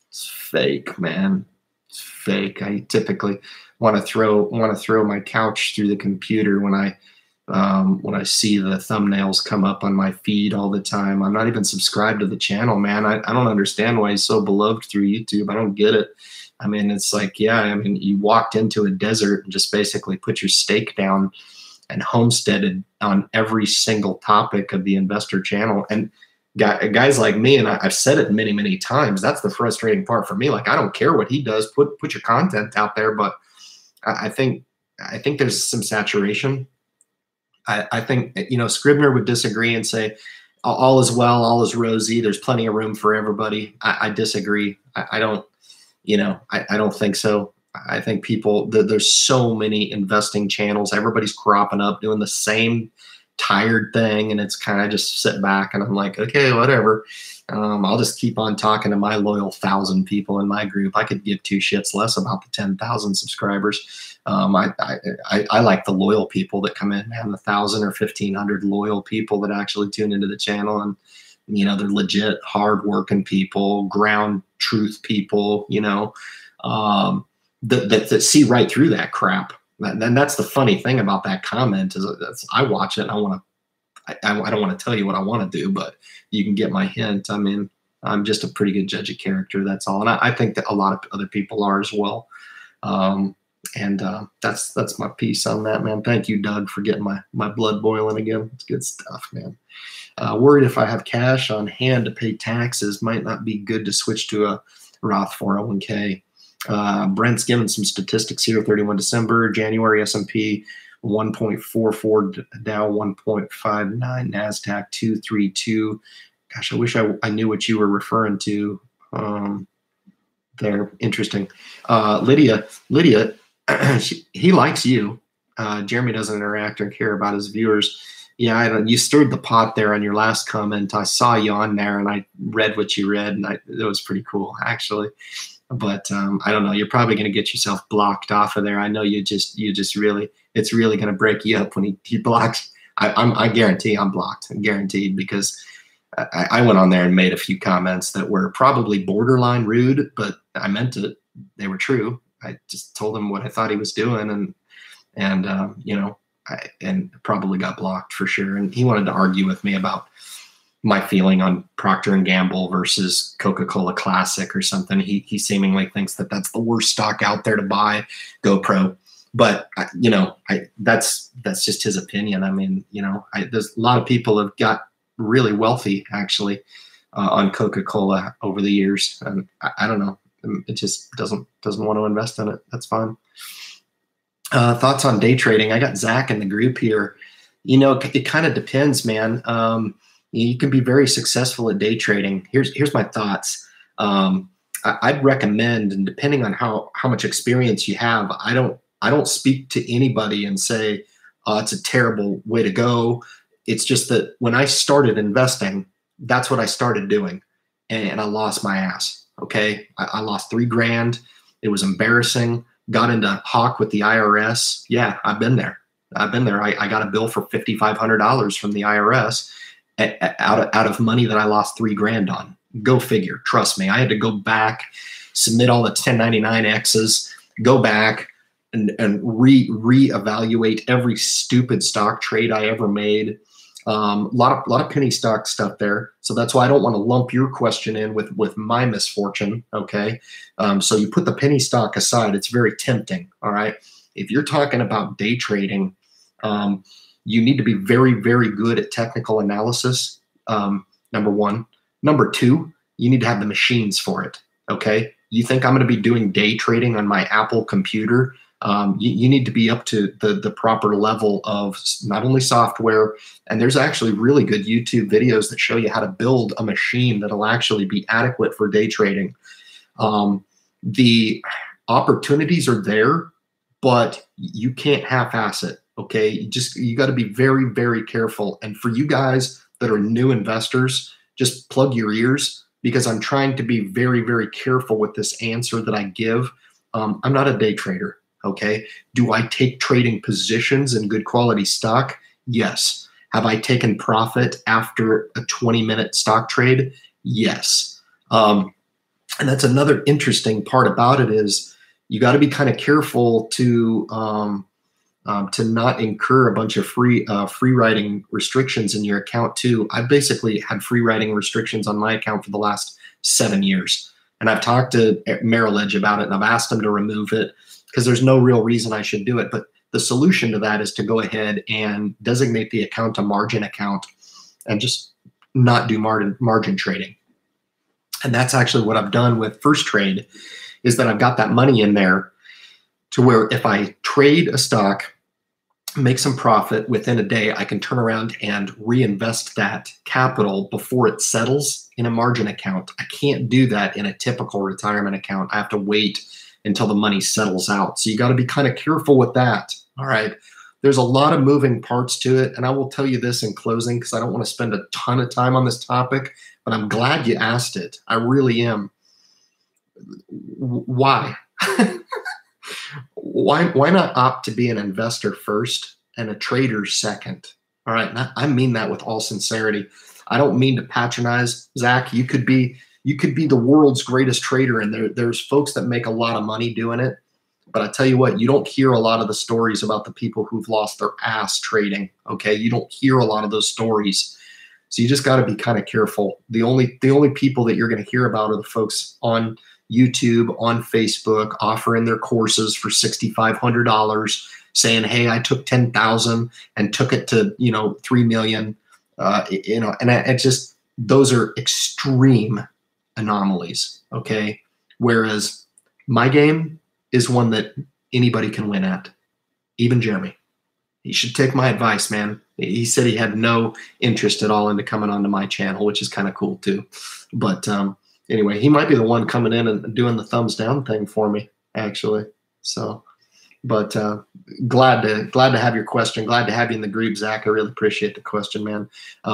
It's fake, man. It's fake. I typically want to throw my couch through the computer when I when I see the thumbnails come up on my feed all the time. I'm not even subscribed to the channel, man. I don't understand why he's so beloved through YouTube. I don't get it. I mean, it's like, yeah, I mean, you walked into a desert and just basically put your stake down and homesteaded on every single topic of the investor channel. And guys like me, and I've said it many, many times, that's the frustrating part for me. Like, I don't care what he does, put your content out there, but I think there's some saturation. I think, you know, Scribner would disagree and say, all is well, all is rosy, there's plenty of room for everybody. I disagree. I don't, you know, I don't think so. I think there's so many investing channels. Everybody's cropping up doing the same tired thing, and it's kind of just sit back and I'm like, okay, whatever. I'll just keep on talking to my loyal 1,000 people in my group. I could give two shits less about the 10,000 subscribers. I like the loyal people that come in, man, 1,000 or 1,500 loyal people that actually tune into the channel, and you know, they're legit hardworking people, ground truth people, you know, that see right through that crap. And that's the funny thing about that comment is I watch it and I don't want to tell you what I want to do, but you can get my hint. I mean, I'm just a pretty good judge of character. That's all. And I think that a lot of other people are as well. That's my piece on that, man. Thank you, Doug, for getting my blood boiling again. It's good stuff, man. Worried if I have cash on hand to pay taxes, might not be good to switch to a Roth 401k. Brent's given some statistics here. 31 December, January S&P 1.44, Dow 1.59, NASDAQ 232. Gosh, I wish I knew what you were referring to there. Interesting. Lydia, he likes you. Jeremy doesn't interact or care about his viewers. Yeah, you stirred the pot there on your last comment. I saw you on there and I read what you read, and it was pretty cool, actually. But I don't know. You're probably going to get yourself blocked off of there. I know you just really, it's really going to break you up when he blocks. I guarantee I'm blocked. I'm guaranteed, because I went on there and made a few comments that were probably borderline rude, but I meant it. They were true. I just told him what I thought he was doing, and you know, and probably got blocked for sure. And he wanted to argue with me about my feeling on Procter & Gamble versus Coca-Cola Classic or something. He seemingly thinks that that's the worst stock out there to buy, GoPro. But you know, that's just his opinion. I mean, you know, there's a lot of people have got really wealthy actually on Coca-Cola over the years, and I don't know. It just doesn't want to invest in it. That's fine. Thoughts on day trading? I got Zach in the group here. You know, it kind of depends, man. You can be very successful at day trading. Here's my thoughts. I'd recommend, and depending on how much experience you have, I don't speak to anybody and say, it's a terrible way to go. It's just that when I started investing, that's what I started doing, and I lost my ass. Okay, I lost $3,000. It was embarrassing. Got into hawk with the IRS. Yeah, I've been there. I got a bill for $5,500 from the IRS out of money that I lost $3,000 on. Go figure. Trust me. I had to go back, submit all the 1099-X's, go back and reevaluate every stupid stock trade I ever made. A lot of penny stock stuff there. So that's why I don't want to lump your question in with my misfortune. Okay. So you put the penny stock aside. It's very tempting. All right. If you're talking about day trading, you need to be very, very good at technical analysis. Number one. Number two, you need to have the machines for it. Okay. You think I'm going to be doing day trading on my Apple computer? You need to be up to the proper level of not only software, and there's actually really good YouTube videos that show you how to build a machine that'll actually be adequate for day trading. The opportunities are there, but you can't half-ass it. Okay, you got to be very, very careful. And for you guys that are new investors, just plug your ears, because I'm trying to be very, very careful with this answer that I give. I'm not a day trader. Okay. Do I take trading positions in good quality stock? Yes. Have I taken profit after a 20-minute stock trade? Yes. And that's another interesting part about it is you got to be kind of careful to to not incur a bunch of free writing restrictions in your account too. I've basically had free writing restrictions on my account for the last 7 years. And I've talked to Merrill Edge about it, and I've asked them to remove it because there's no real reason I should do it. But the solution to that is to go ahead and designate the account a margin account and just not do margin trading. And that's actually what I've done with First Trade, is that I've got that money in there to where if I trade a stock, make some profit within a day, I can turn around and reinvest that capital before it settles in a margin account. I can't do that in a typical retirement account. I have to wait until the money settles out. So you got to be kind of careful with that. All right. There's a lot of moving parts to it. And I will tell you this in closing, because I don't want to spend a ton of time on this topic, but I'm glad you asked it. I really am. Why? Why not opt to be an investor first and a trader second? All right. And I mean that with all sincerity. I don't mean to patronize. Zach, you could be the world's greatest trader, and there's folks that make a lot of money doing it. But I tell you what, you don't hear a lot of the stories about the people who've lost their ass trading. Okay. You don't hear a lot of those stories. So you just got to be kind of careful. The only people that you're going to hear about are the folks on YouTube, on Facebook, offering their courses for $6,500, saying, "Hey, I took 10,000 and took it to, 3 million." And those are extreme anomalies. Okay. Whereas my game is one that anybody can win at, even Jeremy. He should take my advice, man. He said he had no interest at all into coming onto my channel, which is kind of cool too. But anyway, he might be the one coming in and doing the thumbs down thing for me, actually. So, but glad to have your question. Glad to have you in the group, Zach. I really appreciate the question, man.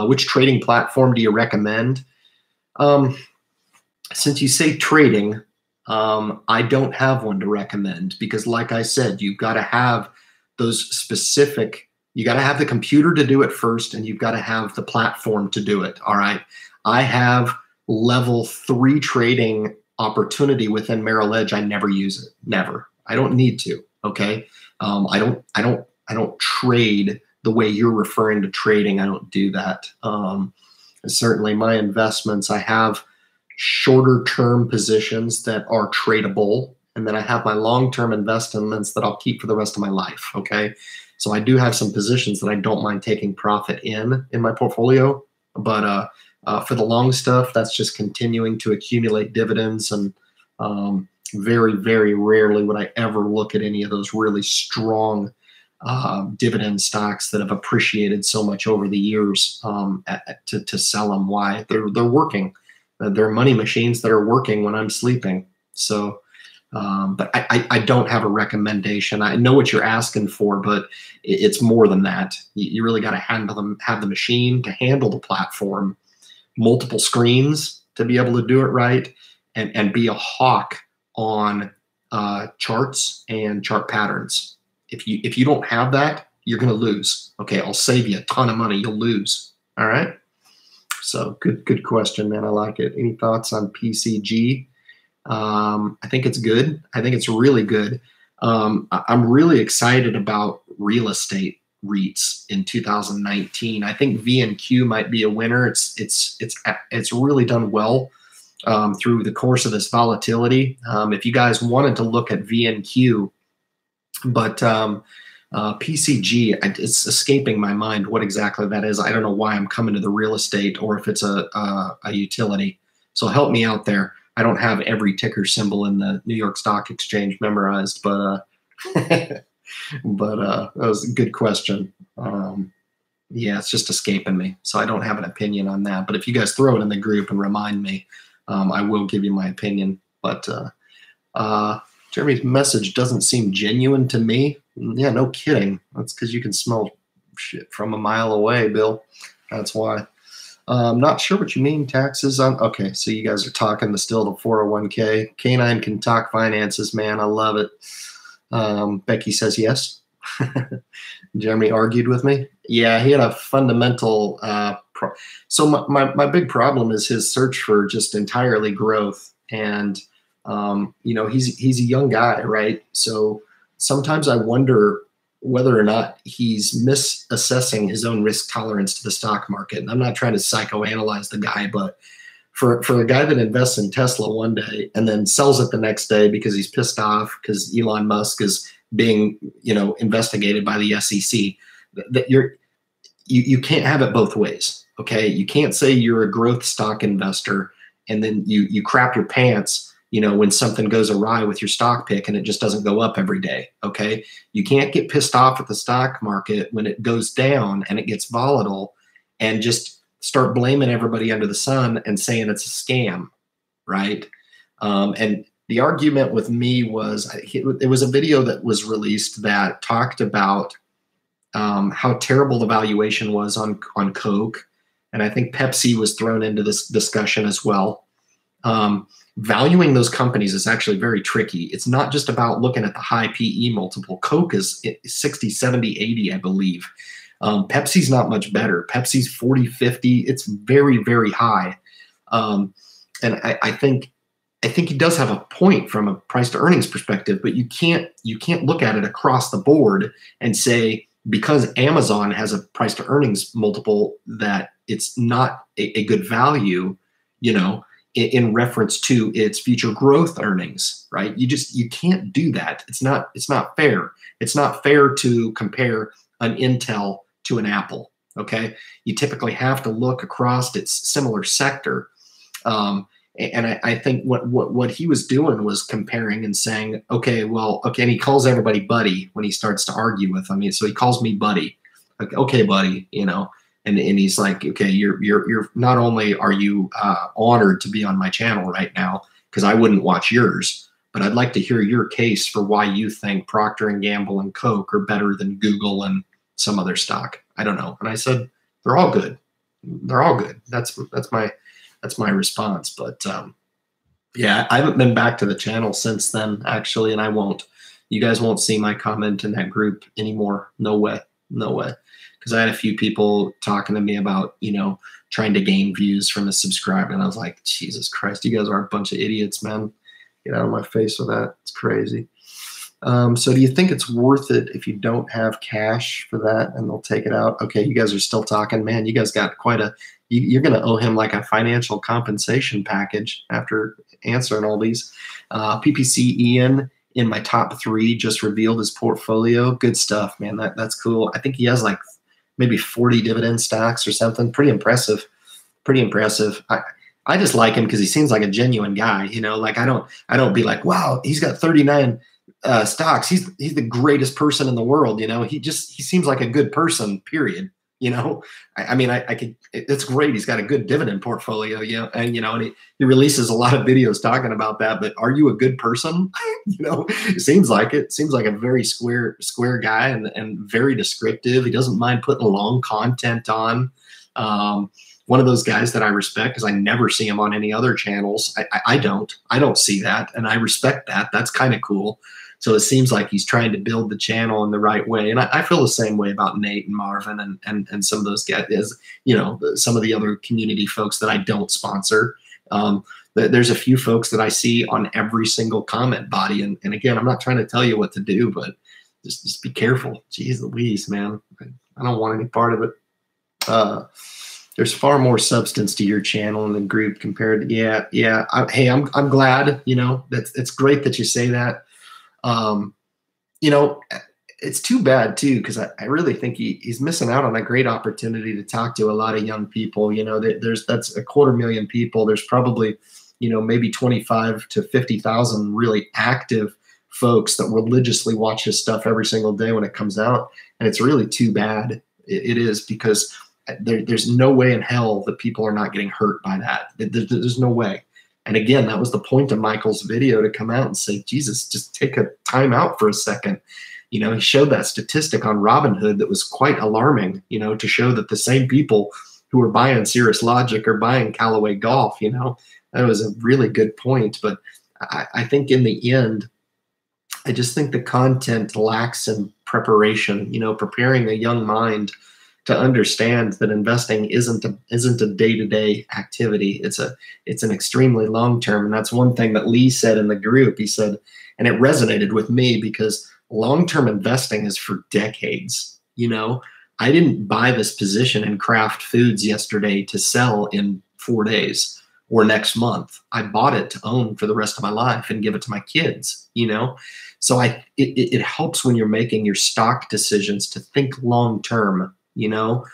Which trading platform do you recommend? Since you say trading, I don't have one to recommend, because like I said, you've got to have those specific, you got to have the computer to do it first, and you've got to have the platform to do it. All right. I have level 3 trading opportunity within Merrill Edge. I never use it. Never. I don't need to. Okay. I don't trade the way you're referring to trading. I don't do that. Certainly my investments, I have shorter term positions that are tradable, and then I have my long-term investments that I'll keep for the rest of my life. Okay. So I do have some positions that I don't mind taking profit in my portfolio, but for the long stuff, that's just continuing to accumulate dividends. And very, very rarely would I ever look at any of those really strong dividend stocks that have appreciated so much over the years to sell them. Why? They're working. They're money machines that are working when I'm sleeping. So, but I don't have a recommendation. I know what you're asking for, but it's more than that. You really got to have the machine to handle the platform, multiple screens to be able to do it right, and be a hawk on charts and chart patterns. If you don't have that, you're going to lose. Okay, I'll save you a ton of money. You'll lose. All right. So good question, man. I like it. Any thoughts on PCG? I think it's good. I think it's really good. I'm really excited about real estate REITs in 2019. I think VNQ might be a winner. It's really done well through the course of this volatility. If you guys wanted to look at VNQ, but PCG, it's escaping my mind what exactly that is. I don't know why I'm coming to the real estate, or if it's a utility. So help me out there. I don't have every ticker symbol in the New York Stock Exchange memorized, but that was a good question. Yeah, it's just escaping me. So I don't have an opinion on that. But if you guys throw it in the group and remind me, I will give you my opinion. But Jeremy's message doesn't seem genuine to me. Yeah, no kidding. That's because you can smell shit from a mile away, Bill. That's why. I'm not sure what you mean, taxes on. Okay, so you guys are talking the 401k. Canine can talk finances, man. I love it. Becky says yes. Jeremy argued with me. Yeah, he had a fundamental. So my big problem is his search for just entirely growth, and he's a young guy, right? So sometimes I wonder whether or not he's misassessing his own risk tolerance to the stock market. And I'm not trying to psychoanalyze the guy, but for a guy that invests in Tesla one day and then sells it the next day because he's pissed off because Elon Musk is being, investigated by the SEC, that you can't have it both ways. Okay. You can't say you're a growth stock investor and then you crap your pants, when something goes awry with your stock pick and it just doesn't go up every day. Okay. You can't get pissed off at the stock market when it goes down and it gets volatile and just start blaming everybody under the sun and saying it's a scam. Right. And the argument with me was, it was a video that was released that talked about how terrible the valuation was on Coke. And I think Pepsi was thrown into this discussion as well. Valuing those companies is actually very tricky. It's not just about looking at the high PE multiple. Coke is 60, 70, 80, I believe. Pepsi's not much better. Pepsi's 40, 50. It's very, very high. And I think he does have a point from a price to earnings perspective, but you can't look at it across the board and say, because Amazon has a price to earnings multiple, that it's not a good value, in reference to its future growth earnings, right? You can't do that. It's not fair. It's not fair to compare an Intel to an Apple. Okay. You typically have to look across its similar sector. And I think what he was doing was comparing and saying, okay, and he calls everybody buddy when he starts to argue with them. So he calls me buddy. Like, okay, buddy, and he's like, okay, you're not only are you honored to be on my channel right now, because I wouldn't watch yours, but I'd like to hear your case for why you think Procter & Gamble and Coke are better than Google and some other stock. I don't know. And I said, they're all good. They're all good. That's my response. But yeah, I haven't been back to the channel since then, actually, and I won't. You guys won't see my comment in that group anymore. No way. No way. Because I had a few people talking to me about, trying to gain views from a subscriber. And I was like, Jesus Christ, you guys are a bunch of idiots, man. Get out of my face with that. It's crazy. So do you think it's worth it if you don't have cash for that and they'll take it out? Okay, you guys are still talking. Man, you guys got quite you're going to owe him like a financial compensation package after answering all these. PPC Ian in my top 3 just revealed his portfolio. Good stuff, man. That's cool. I think he has like maybe 40 dividend stocks or something. Pretty impressive. Pretty impressive. I just like him because he seems like a genuine guy. Like I don't be like, wow, he's got 39 stocks. He's the greatest person in the world. He seems like a good person, period. I could, it's great. He's got a good dividend portfolio, and he releases a lot of videos talking about that, but are you a good person? It seems like it. Seems like a very square guy and very descriptive. He doesn't mind putting long content on. One of those guys that I respect because I never see him on any other channels. I don't see that. And I respect that. That's kind of cool. So it seems like he's trying to build the channel in the right way. And I feel the same way about Nate and Marvin and some of those guys, some of the other community folks that I don't sponsor. There's a few folks that I see on every single comment body. And again, I'm not trying to tell you what to do, but just be careful. Jeez Louise, man. I don't want any part of it. There's far more substance to your channel and the group compared to, yeah. I'm glad, it's great that you say that. It's too bad too, because I really think he's missing out on a great opportunity to talk to a lot of young people. That's 250,000 people. There's probably, maybe 25 to 50,000 really active folks that religiously watch his stuff every single day when it comes out. And it's really too bad. It is, because there's no way in hell that people are not getting hurt by that. There's no way. And again, that was the point of Michael's video, to come out and say, Jesus, just take a time out for a second. He showed that statistic on Robinhood that was quite alarming, to show that the same people who are buying Cirrus Logic are buying Callaway Golf. That was a really good point. But I think in the end, I just think the content lacks in preparation, preparing a young mind to understand that investing isn't a day-to-day activity. It's an extremely long-term. And that's one thing that Lee said in the group. He said, and it resonated with me, because long-term investing is for decades. You know, I didn't buy this position in Kraft Foods yesterday to sell in 4 days or next month. I bought it to own for the rest of my life and give it to my kids, you know? So it helps when you're making your stock decisions to think long-term, you know?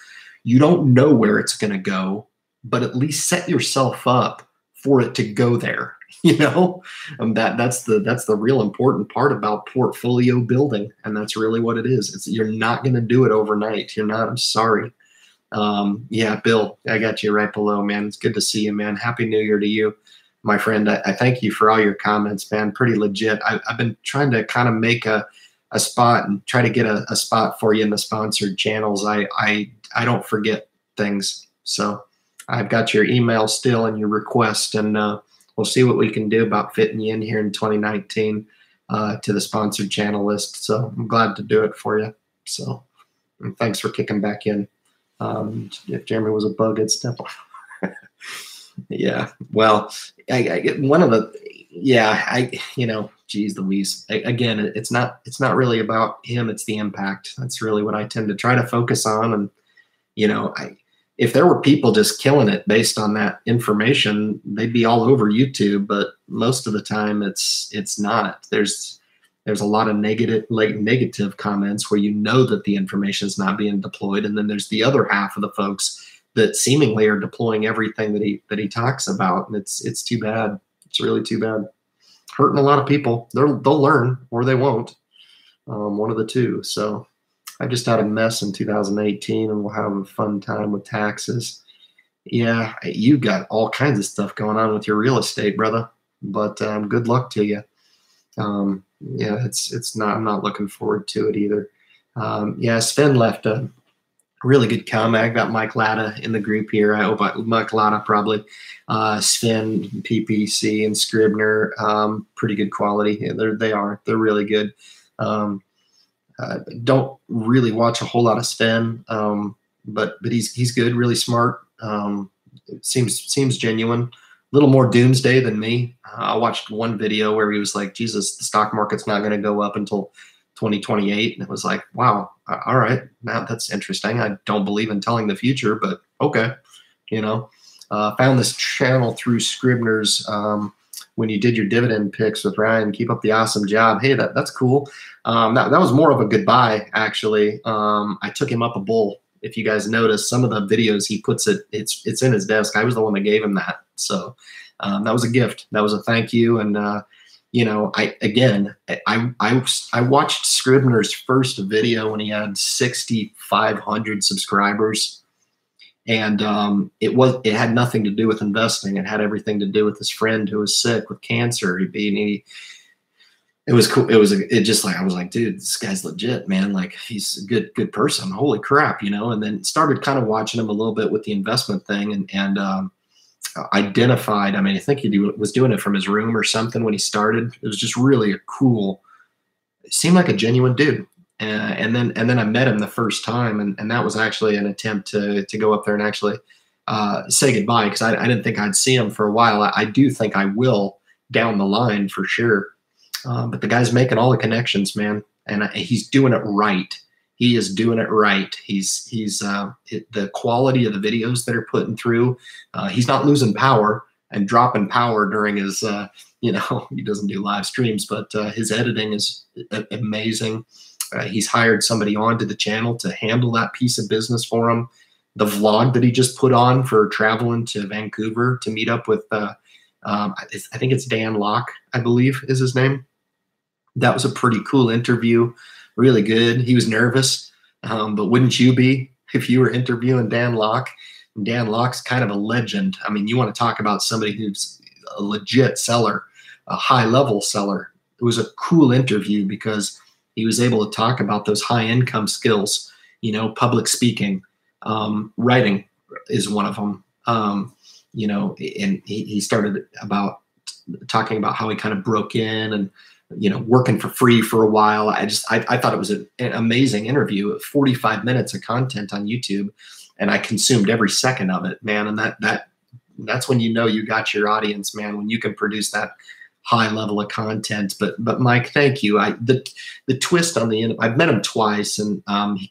You don't know where it's going to go, but at least set yourself up for it to go there, you know? That's the real important part about portfolio building. And that's really what it is. You're not going to do it overnight. You're not. I'm sorry. Yeah, Bill, I got you right below, man. It's good to see you, man. Happy New Year to you, my friend. I thank you for all your comments, man. Pretty legit. I've been trying to kind of make a spot and try to get a spot for you in the sponsored channels. I don't forget things. So I've got your email still and your request, and we'll see what we can do about fitting you in here in 2019 to the sponsored channel list. So I'm glad to do it for you. So and thanks for kicking back in. If Jeremy was a bug, it's step off. Yeah. Well, I get one of the, yeah, you know, geez Louise, again, it's not really about him. It's the impact. That's really what I tend to try to focus on. And, you know, if there were people just killing it based on that information, they'd be all over YouTube. But most of the time it's not. There's a lot of negative comments where you know that the information is not being deployed. And then there's the other half of the folks that seemingly are deploying everything that he talks about. And it's too bad. It's really too bad. Hurting a lot of people. They'll learn or they won't. One of the two. So I just had a mess in 2018 and we'll have a fun time with taxes. Yeah, you got all kinds of stuff going on with your real estate, brother. But good luck to you. Yeah, it's not. I'm not looking forward to it either. Yeah, Sven left a really good comment. I got Mike Latta in the group here. I hope Mike Latta probably. Sven, PPC, and Scribner, pretty good quality. Yeah, they're really good. Don't really watch a whole lot of Sven, but he's good, really smart. Seems genuine. A little more doomsday than me. I watched one video where he was like, Jesus, the stock market's not going to go up until 2028. And it was like, wow, all right, now that's interesting. I don't believe in telling the future, but okay. You know, found this channel through Scribner's when you did your dividend picks with Ryan. Keep up the awesome job. Hey, that's cool. That was more of a goodbye, actually. I took him up a bull. If you guys notice, some of the videos he puts it's in his desk. I was the one that gave him that. So that was a gift. That was a thank you. And you know, I watched Scribner's first video when he had 6,500 subscribers, and it had nothing to do with investing. It had everything to do with his friend who was sick with cancer. It was cool. It just like, I was like, dude, this guy's legit, man. Like, he's a good person. Holy crap, you know? And then started kind of watching him a little bit with the investment thing and identified, I mean, I think he was doing it from his room or something when he started. It was just really a cool, it seemed like a genuine dude. And then I met him the first time, and that was actually an attempt to go up there and actually say goodbye, because I didn't think I'd see him for a while. I do think I will down the line for sure. But the guy's making all the connections, man, and he's doing it right. He is doing it right. The quality of the videos that are putting through. He's not losing power and dropping power during his. You know, he doesn't do live streams, but his editing is amazing. He's hired somebody onto the channel to handle that piece of business for him. The vlog that he just put on for traveling to Vancouver to meet up with. I think it's Dan Locke, I believe is his name. That was a pretty cool interview, really good. He was nervous, but wouldn't you be if you were interviewing Dan Locke? And Dan Locke's kind of a legend. I mean, you want to talk about somebody who's a legit seller, a high-level seller. It was a cool interview because he was able to talk about those high-income skills, you know, public speaking, writing is one of them. You know, and he started talking about how he kind of broke in and, you know, working for free for a while. I thought it was an amazing interview. 45 minutes of content on YouTube, and I consumed every second of it, man. And that's when you know you got your audience, man, when you can produce that high level of content. But Mike, thank you. The twist on the end, I've met him twice, and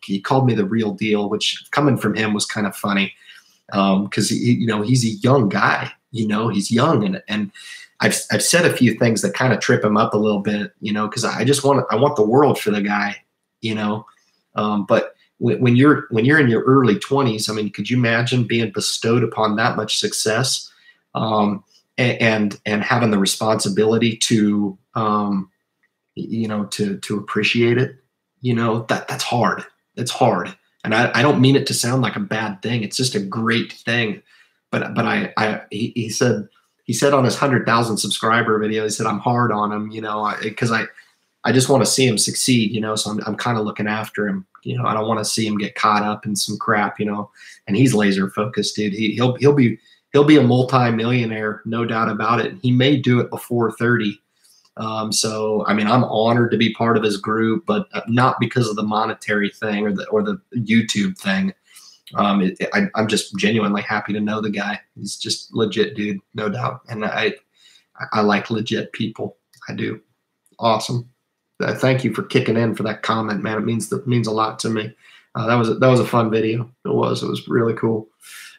he called me the real deal, which coming from him was kind of funny, because he's a young guy. He's young, and I've said a few things that kind of trip him up a little bit, because I want the world for the guy, but when you're in your early 20s, I mean, could you imagine being bestowed upon that much success, and having the responsibility to to appreciate it? That's hard. It's hard, and I don't mean it to sound like a bad thing. It's just a great thing. But he said on his 100,000 subscriber video, he said, I'm hard on him, because I just want to see him succeed, so I'm kind of looking after him. I don't want to see him get caught up in some crap, and he's laser focused, dude. He'll be a multi-millionaire, no doubt about it. He may do it before 30. So, I mean, I'm honored to be part of his group, but not because of the monetary thing or the YouTube thing. I'm just genuinely happy to know the guy. He's just legit, dude, no doubt. And I like legit people. I do. Awesome. Thank you for kicking in for that comment, man. It means a lot to me. That was a fun video. It was really cool.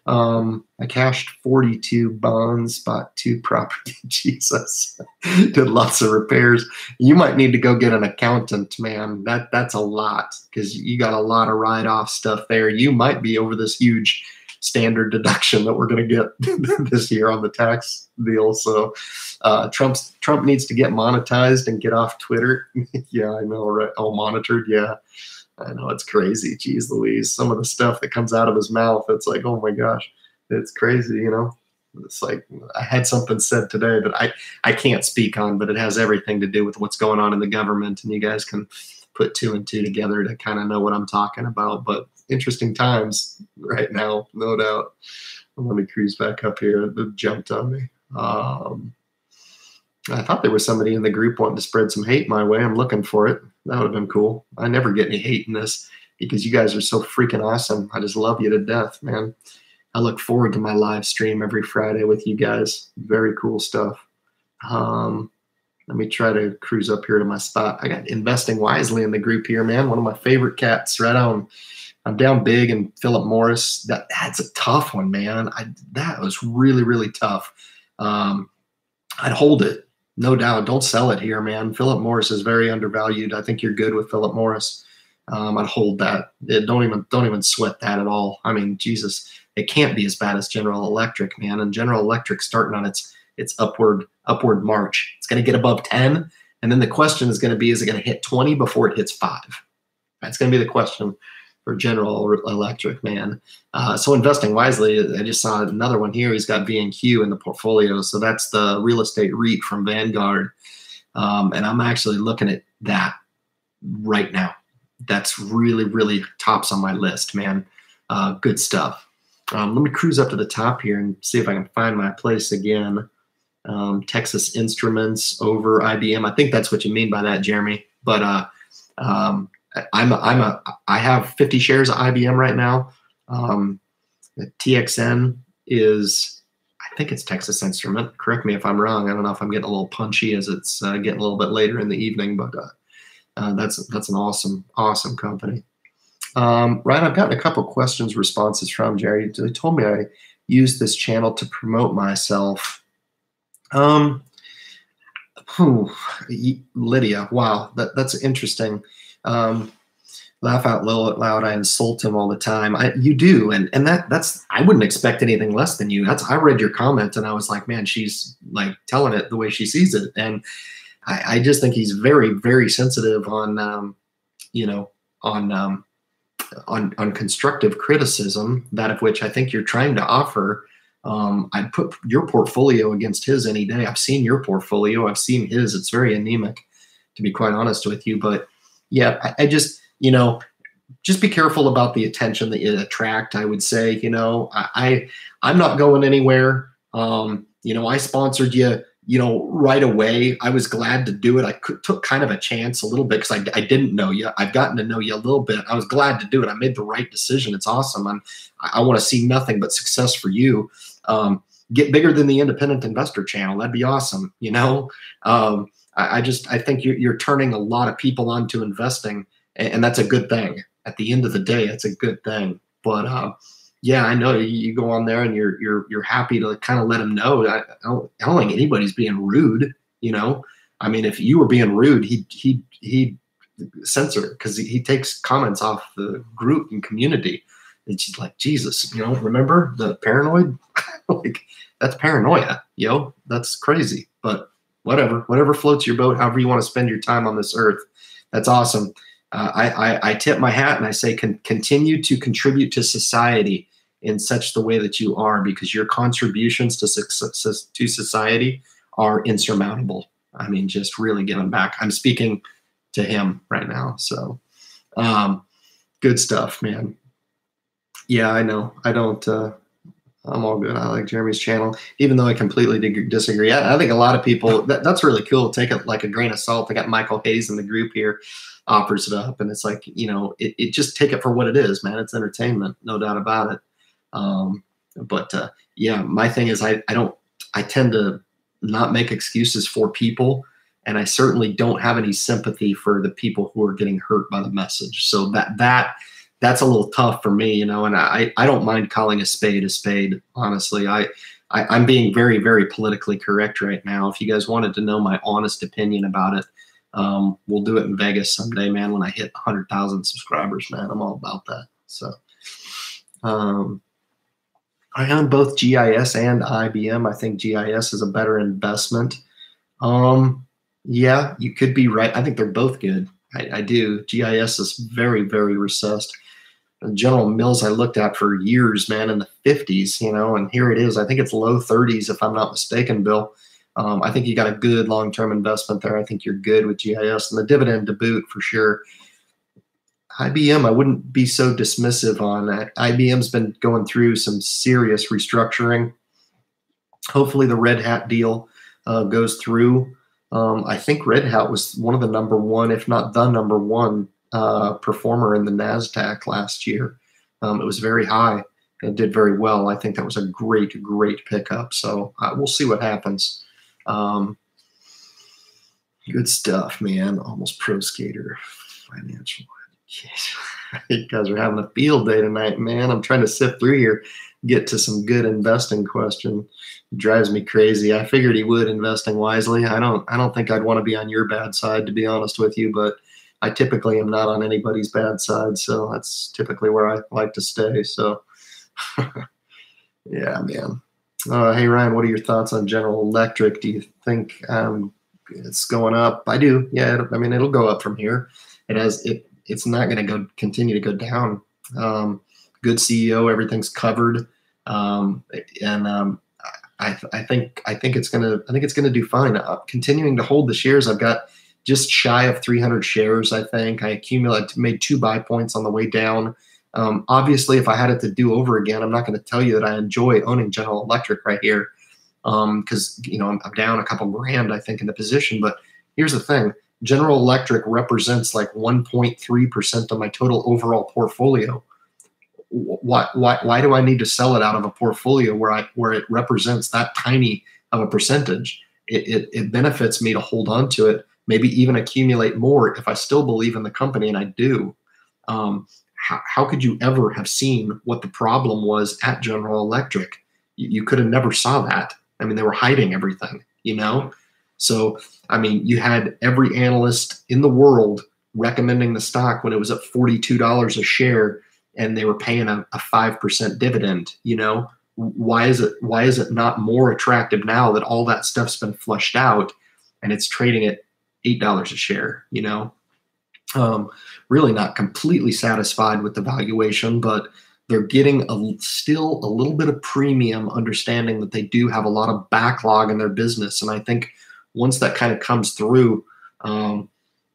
I cashed 42 bonds, bought 2 property. Jesus, did lots of repairs. You might need to go get an accountant, man. That's a lot, because you got a lot of write-off stuff there. You might be over this huge standard deduction that we're going to get this year on the tax deal. So Trump needs to get monetized and get off Twitter. Yeah, I know, right? Oh, monitored. Yeah, I know, it's crazy. Jeez Louise, some of the stuff that comes out of his mouth, it's like, oh my gosh, it's crazy, It's like, I had something said today that I can't speak on, but it has everything to do with what's going on in the government, and you guys can put 2 and 2 together to kind of know what I'm talking about. But interesting times right now, no doubt. Let me cruise back up here. It jumped on me. I thought there was somebody in the group wanting to spread some hate my way. I'm looking for it. That would have been cool. I never get any hate in this, because you guys are so freaking awesome. I just love you to death, man. I look forward to my live stream every Friday with you guys. Very cool stuff. Let me try to cruise up here to my spot. I got Investing Wisely in the group here, man. One of my favorite cats. Right on. I'm down big, and Philip Morris. That's a tough one, man. That was really, really tough. I'd hold it, no doubt. Don't sell it here, man. Philip Morris is very undervalued. I think you're good with Philip Morris. I'd hold that. Don't even sweat that at all. I mean, Jesus, it can't be as bad as General Electric, man. And General Electric starting on its upward march. It's going to get above 10, and then the question is going to be, is it going to hit 20 before it hits 5? That's going to be the question for General Electric, man. So Investing Wisely, I just saw another one here. He's got V&Q in the portfolio, so that's the real estate REIT from Vanguard, and I'm actually looking at that right now. That's really, really tops on my list, man. Good stuff. Let me cruise up to the top here and see if I can find my place again. Texas Instruments over IBM. I think that's what you mean by that, Jeremy. But I have 50 shares of IBM right now. TXN is, I think it's Texas Instrument. Correct me if I'm wrong. I don't know if I'm getting a little punchy as it's getting a little bit later in the evening, but that's an awesome company. Ryan, I've gotten a couple questions, responses from Jerry. They told me I use this channel to promote myself. Lydia, wow, that's interesting. Laugh out loud. I insult him all the time. You do, and that's I wouldn't expect anything less than you. I read your comment and I was like, man, she's like telling it the way she sees it, and I just think he's very, very sensitive on on constructive criticism, that of which I think you're trying to offer. I'd put your portfolio against his any day. I've seen your portfolio. I've seen his. It's very anemic, to be quite honest with you. But yeah, I just, just be careful about the attention that you attract. I would say, I'm not going anywhere. I sponsored you, right away. I was glad to do it. I took kind of a chance a little bit because I didn't know you. I've gotten to know you a little bit. I was glad to do it. I made the right decision. It's awesome. I want to see nothing but success for you. get bigger than the independent investor channel. That'd be awesome. You know, I think you're turning a lot of people onto investing, and that's a good thing. At the end of the day, it's a good thing. But yeah, I know you go on there and you're happy to kind of let them know. I don't think anybody's being rude. You know, I mean, if you were being rude, he'd censor it, because he takes comments off the group and community. And she's like, Jesus, you know, remember the paranoid? Like, that's paranoia, yo. That's crazy. But whatever floats your boat, however you want to spend your time on this earth. That's awesome. I tip my hat and I say, continue to contribute to society in such the way that you are, because your contributions to society are insurmountable. I mean, just really giving back. I'm speaking to him right now. So good stuff, man. Yeah, I know. I don't, I'm all good. I like Jeremy's channel, even though I completely disagree. I think a lot of people, that's really cool. Take it like a grain of salt. I got Michael Hayes in the group here, offers it up. And it's like, you know, it just take it for what it is, man. It's entertainment, no doubt about it. But yeah, my thing is I tend to not make excuses for people. And I certainly don't have any sympathy for the people who are getting hurt by the message. So that's a little tough for me, you know, and I don't mind calling a spade, honestly. I'm being very, very politically correct right now. If you guys wanted to know my honest opinion about it, we'll do it in Vegas someday, man, when I hit 100,000 subscribers, man. I'm all about that. So I own both GIS and IBM. I think GIS is a better investment. Yeah, you could be right. I think they're both good. I do. GIS is very, very recessed. General Mills I looked at for years, man, in the 50s, you know, and here it is. I think it's low 30s, if I'm not mistaken, Bill. I think you got a good long-term investment there. I think you're good with GIS, and the dividend to boot for sure. IBM, I wouldn't be so dismissive on that. IBM's been going through some serious restructuring. Hopefully the Red Hat deal goes through. I think Red Hat was one of the #1, if not the #1 performer in the NASDAQ last year. It was very high. It did very well. I think that was a great pickup. So we'll see what happens. Good stuff, man. Almost pro skater. Financial. You guys are having a field day tonight, man. I'm trying to sift through here, get to some good investing question. It drives me crazy. I figured he would, investing wisely. I don't think I'd want to be on your bad side, to be honest with you, but I typically am not on anybody's bad side, so that's typically where I like to stay. So yeah, man. Hey Ryan, what are your thoughts on General Electric? Do you think it's going up? I do. Yeah, I mean, it'll go up from here. It's not going to continue to go down. Good CEO, everything's covered, and I think it's gonna do fine. Continuing to hold the shares. I've got just shy of 300 shares. I think I made 2 buy points on the way down. Obviously, if I had it to do over again, I'm not going to tell you that I enjoy owning General Electric right here, because you know I'm down a couple grand, I think, in the position. But here's the thing: General Electric represents like 1.3% of my total overall portfolio. Why do I need to sell it out of a portfolio where it represents that tiny of a percentage? It benefits me to hold on to it, maybe even accumulate more if I still believe in the company, and I do. How could you ever have seen what the problem was at General Electric? You could have never saw that. I mean, they were hiding everything, you know? So, I mean, you had every analyst in the world recommending the stock when it was at $42 a share, and they were paying a 5% dividend. You know, why is it not more attractive now that all that stuff's been flushed out and it's trading at $8 a share? You know, really not completely satisfied with the valuation, but they're getting still a little bit of premium, understanding that they do have a lot of backlog in their business. And I think once that kind of comes through,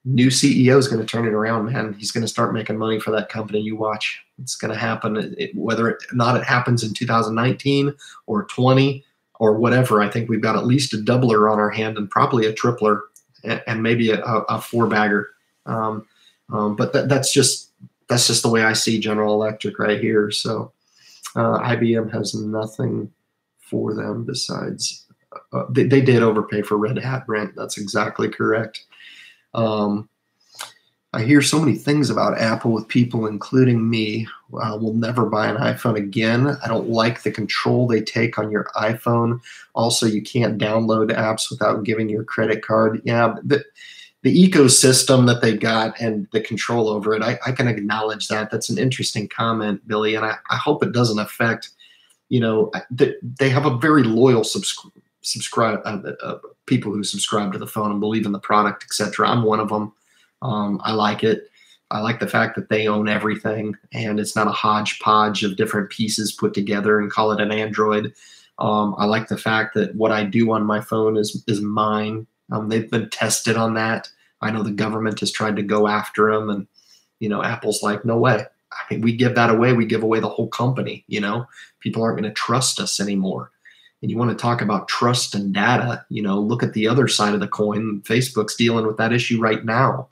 new CEO is going to turn it around, man. He's going to start making money for that company. You watch. It's going to happen. Whether or not it happens in 2019 or 20 or whatever, I think we've got at least a doubler on our hand and probably a tripler and maybe a 4-bagger. But that's just the way I see General Electric right here. So IBM has nothing for them besides, they did overpay for Red Hat, Brent. That's exactly correct. I hear so many things about Apple with people, including me. Will never buy an iPhone again. I don't like the control they take on your iPhone. Also, you can't download apps without giving your credit card. Yeah, the ecosystem that they got and the control over it, I can acknowledge that. That's an interesting comment, Billy, and I hope it doesn't affect, they have a very loyal people who subscribe to the phone and believe in the product, etc. I'm one of them. I like it. I like the fact that they own everything and it's not a hodgepodge of different pieces put together and call it an Android. I like the fact that what I do on my phone is mine. They've been tested on that. I know the government has tried to go after them, and Apple's like, no way. I mean, we give that away. We give away the whole company. People aren't going to trust us anymore. And you want to talk about trust and data, look at the other side of the coin. Facebook's dealing with that issue right now.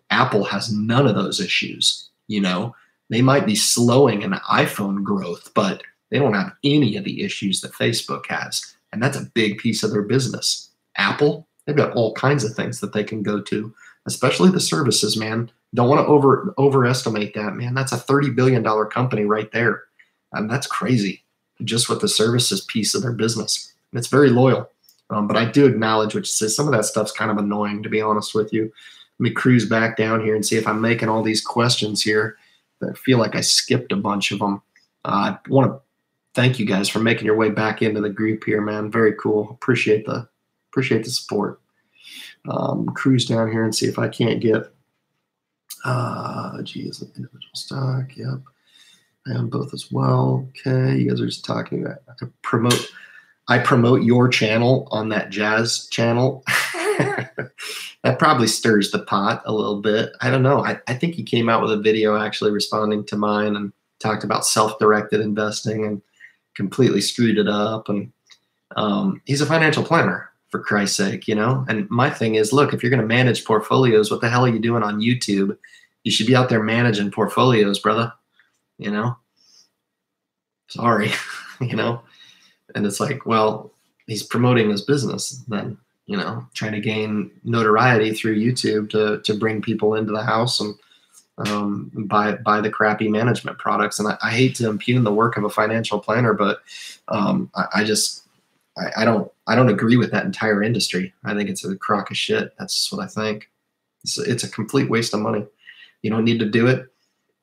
Apple has none of those issues. They might be slowing in iPhone growth, but they don't have any of the issues that Facebook has. And that's a big piece of their business. Apple, they've got all kinds of things that they can go to, especially the services, man. Don't want to overestimate that, man. That's a $30 billion company right there. That's crazy, just with the services piece of their business. And it's very loyal. But I do acknowledge what you say. Some of that stuff's kind of annoying, to be honest with you. Let me cruise back down here and see if I'm making all these questions here. I feel like I skipped a bunch of them. I want to thank you guys for making your way back into the group here, man. Very cool. Appreciate the support. Cruise down here and see if I can't get individual stock. Yep. I own both as well. Okay. You guys are just talking about I promote your channel on that Jazz channel. That probably stirs the pot a little bit. I don't know. I think he came out with a video actually responding to mine and talked about self-directed investing and completely screwed it up. And he's a financial planner, for Christ's sake, And my thing is, look, if you're going to manage portfolios, what the hell are you doing on YouTube? You should be out there managing portfolios, brother. Sorry, And it's like, well, he's promoting his business then. Trying to gain notoriety through YouTube to bring people into the house and buy the crappy management products. And I hate to impugn the work of a financial planner, but I don't agree with that entire industry. I think it's a crock of shit. That's what I think. It's a complete waste of money. You don't need to do it.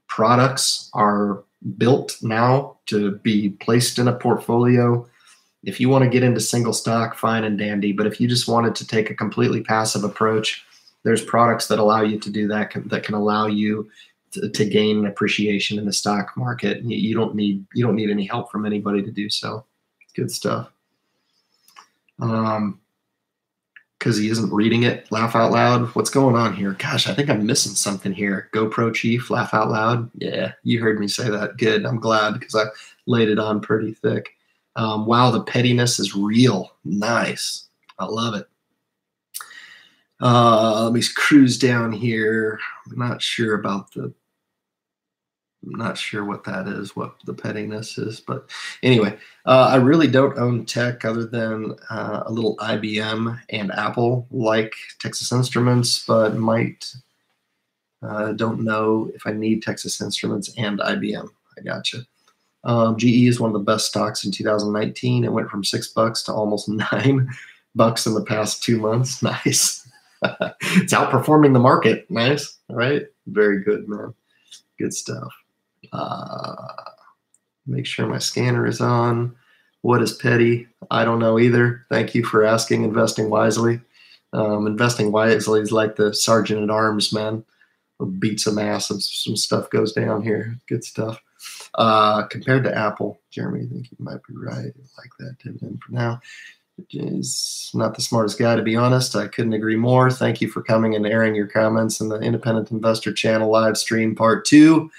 Products are built now to be placed in a portfolio. If you want to get into single stock, fine and dandy. But if you just wanted to take a completely passive approach, there's products that allow you to do that, that can allow you to gain appreciation in the stock market. You don't need any help from anybody to do so. Good stuff. Because he isn't reading it, laugh out loud. What's going on here? Gosh, I think I'm missing something here. GoPro Chief, laugh out loud. Yeah, you heard me say that. Good. I'm glad because I laid it on pretty thick. Wow, the pettiness is real. Nice. I love it. Let me cruise down here. I'm not sure what that is, what the pettiness is. But anyway, I really don't own tech other than a little IBM and Apple, like Texas Instruments, but don't know if I need Texas Instruments and IBM. I gotcha. GE is one of the best stocks in 2019. It went from $6 to almost $9 in the past 2 months. Nice. It's outperforming the market. Nice. All right. Very good, man. Good stuff. Make sure my scanner is on. What is petty? I don't know either. Thank you for asking. Investing wisely. Investing wisely is like the sergeant at arms, man. Beat some ass and some stuff goes down here. Good stuff. Compared to Apple, Jeremy, I think you might be right. I like that dividend for now. He's not the smartest guy, to be honest. I couldn't agree more. Thank you for coming and airing your comments in the Independent Investor Channel live stream part 2.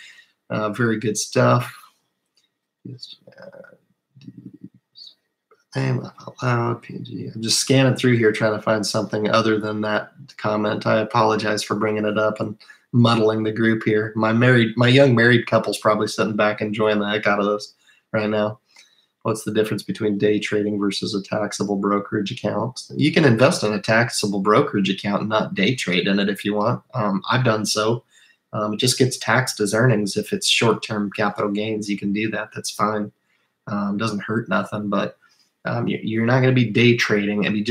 Very good stuff. Name out loud, PNG. I'm just scanning through here trying to find something other than that comment. I apologize for bringing it up and muddling the group here. My young married couple's probably sitting back enjoying the heck out of this right now. What's the difference between day trading versus a taxable brokerage account? You can invest in a taxable brokerage account and not day trade in it if you want. I've done so. It just gets taxed as earnings. If it's short-term capital gains, you can do that. That's fine. Doesn't hurt nothing, but you're not going to be day trading. I mean,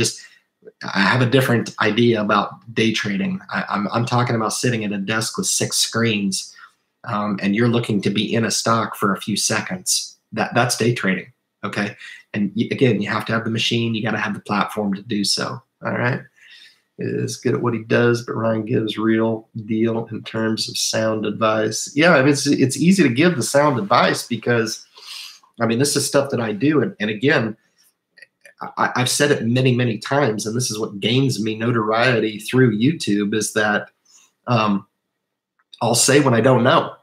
I have a different idea about day trading. I'm talking about sitting at a desk with 6 screens, and you're looking to be in a stock for a few seconds. That's day trading. Okay. And again, you have to have the machine. You got to have the platform to do so. All right. Is good at what he does, but Ryan gives real deal in terms of sound advice. Yeah. I mean, it's easy to give the sound advice because, I mean, this is stuff that I do. And again, I've said it many, many times, and this is what gains me notoriety through YouTube is that I'll say when I don't know,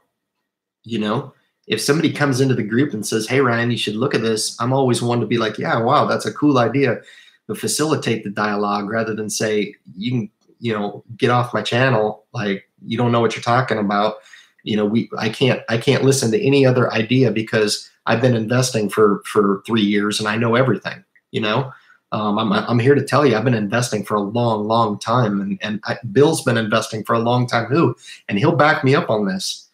you know. If somebody comes into the group and says, hey, Ryan, you should look at this, I'm always one to be like, yeah, wow, that's a cool idea. But facilitate the dialogue rather than say, you can, get off my channel. Like, you don't know what you're talking about. I can't listen to any other idea because I've been investing for 3 years and I know everything, I'm here to tell you, I've been investing for a long, long time. And Bill's been investing for a long time too. And he'll back me up on this,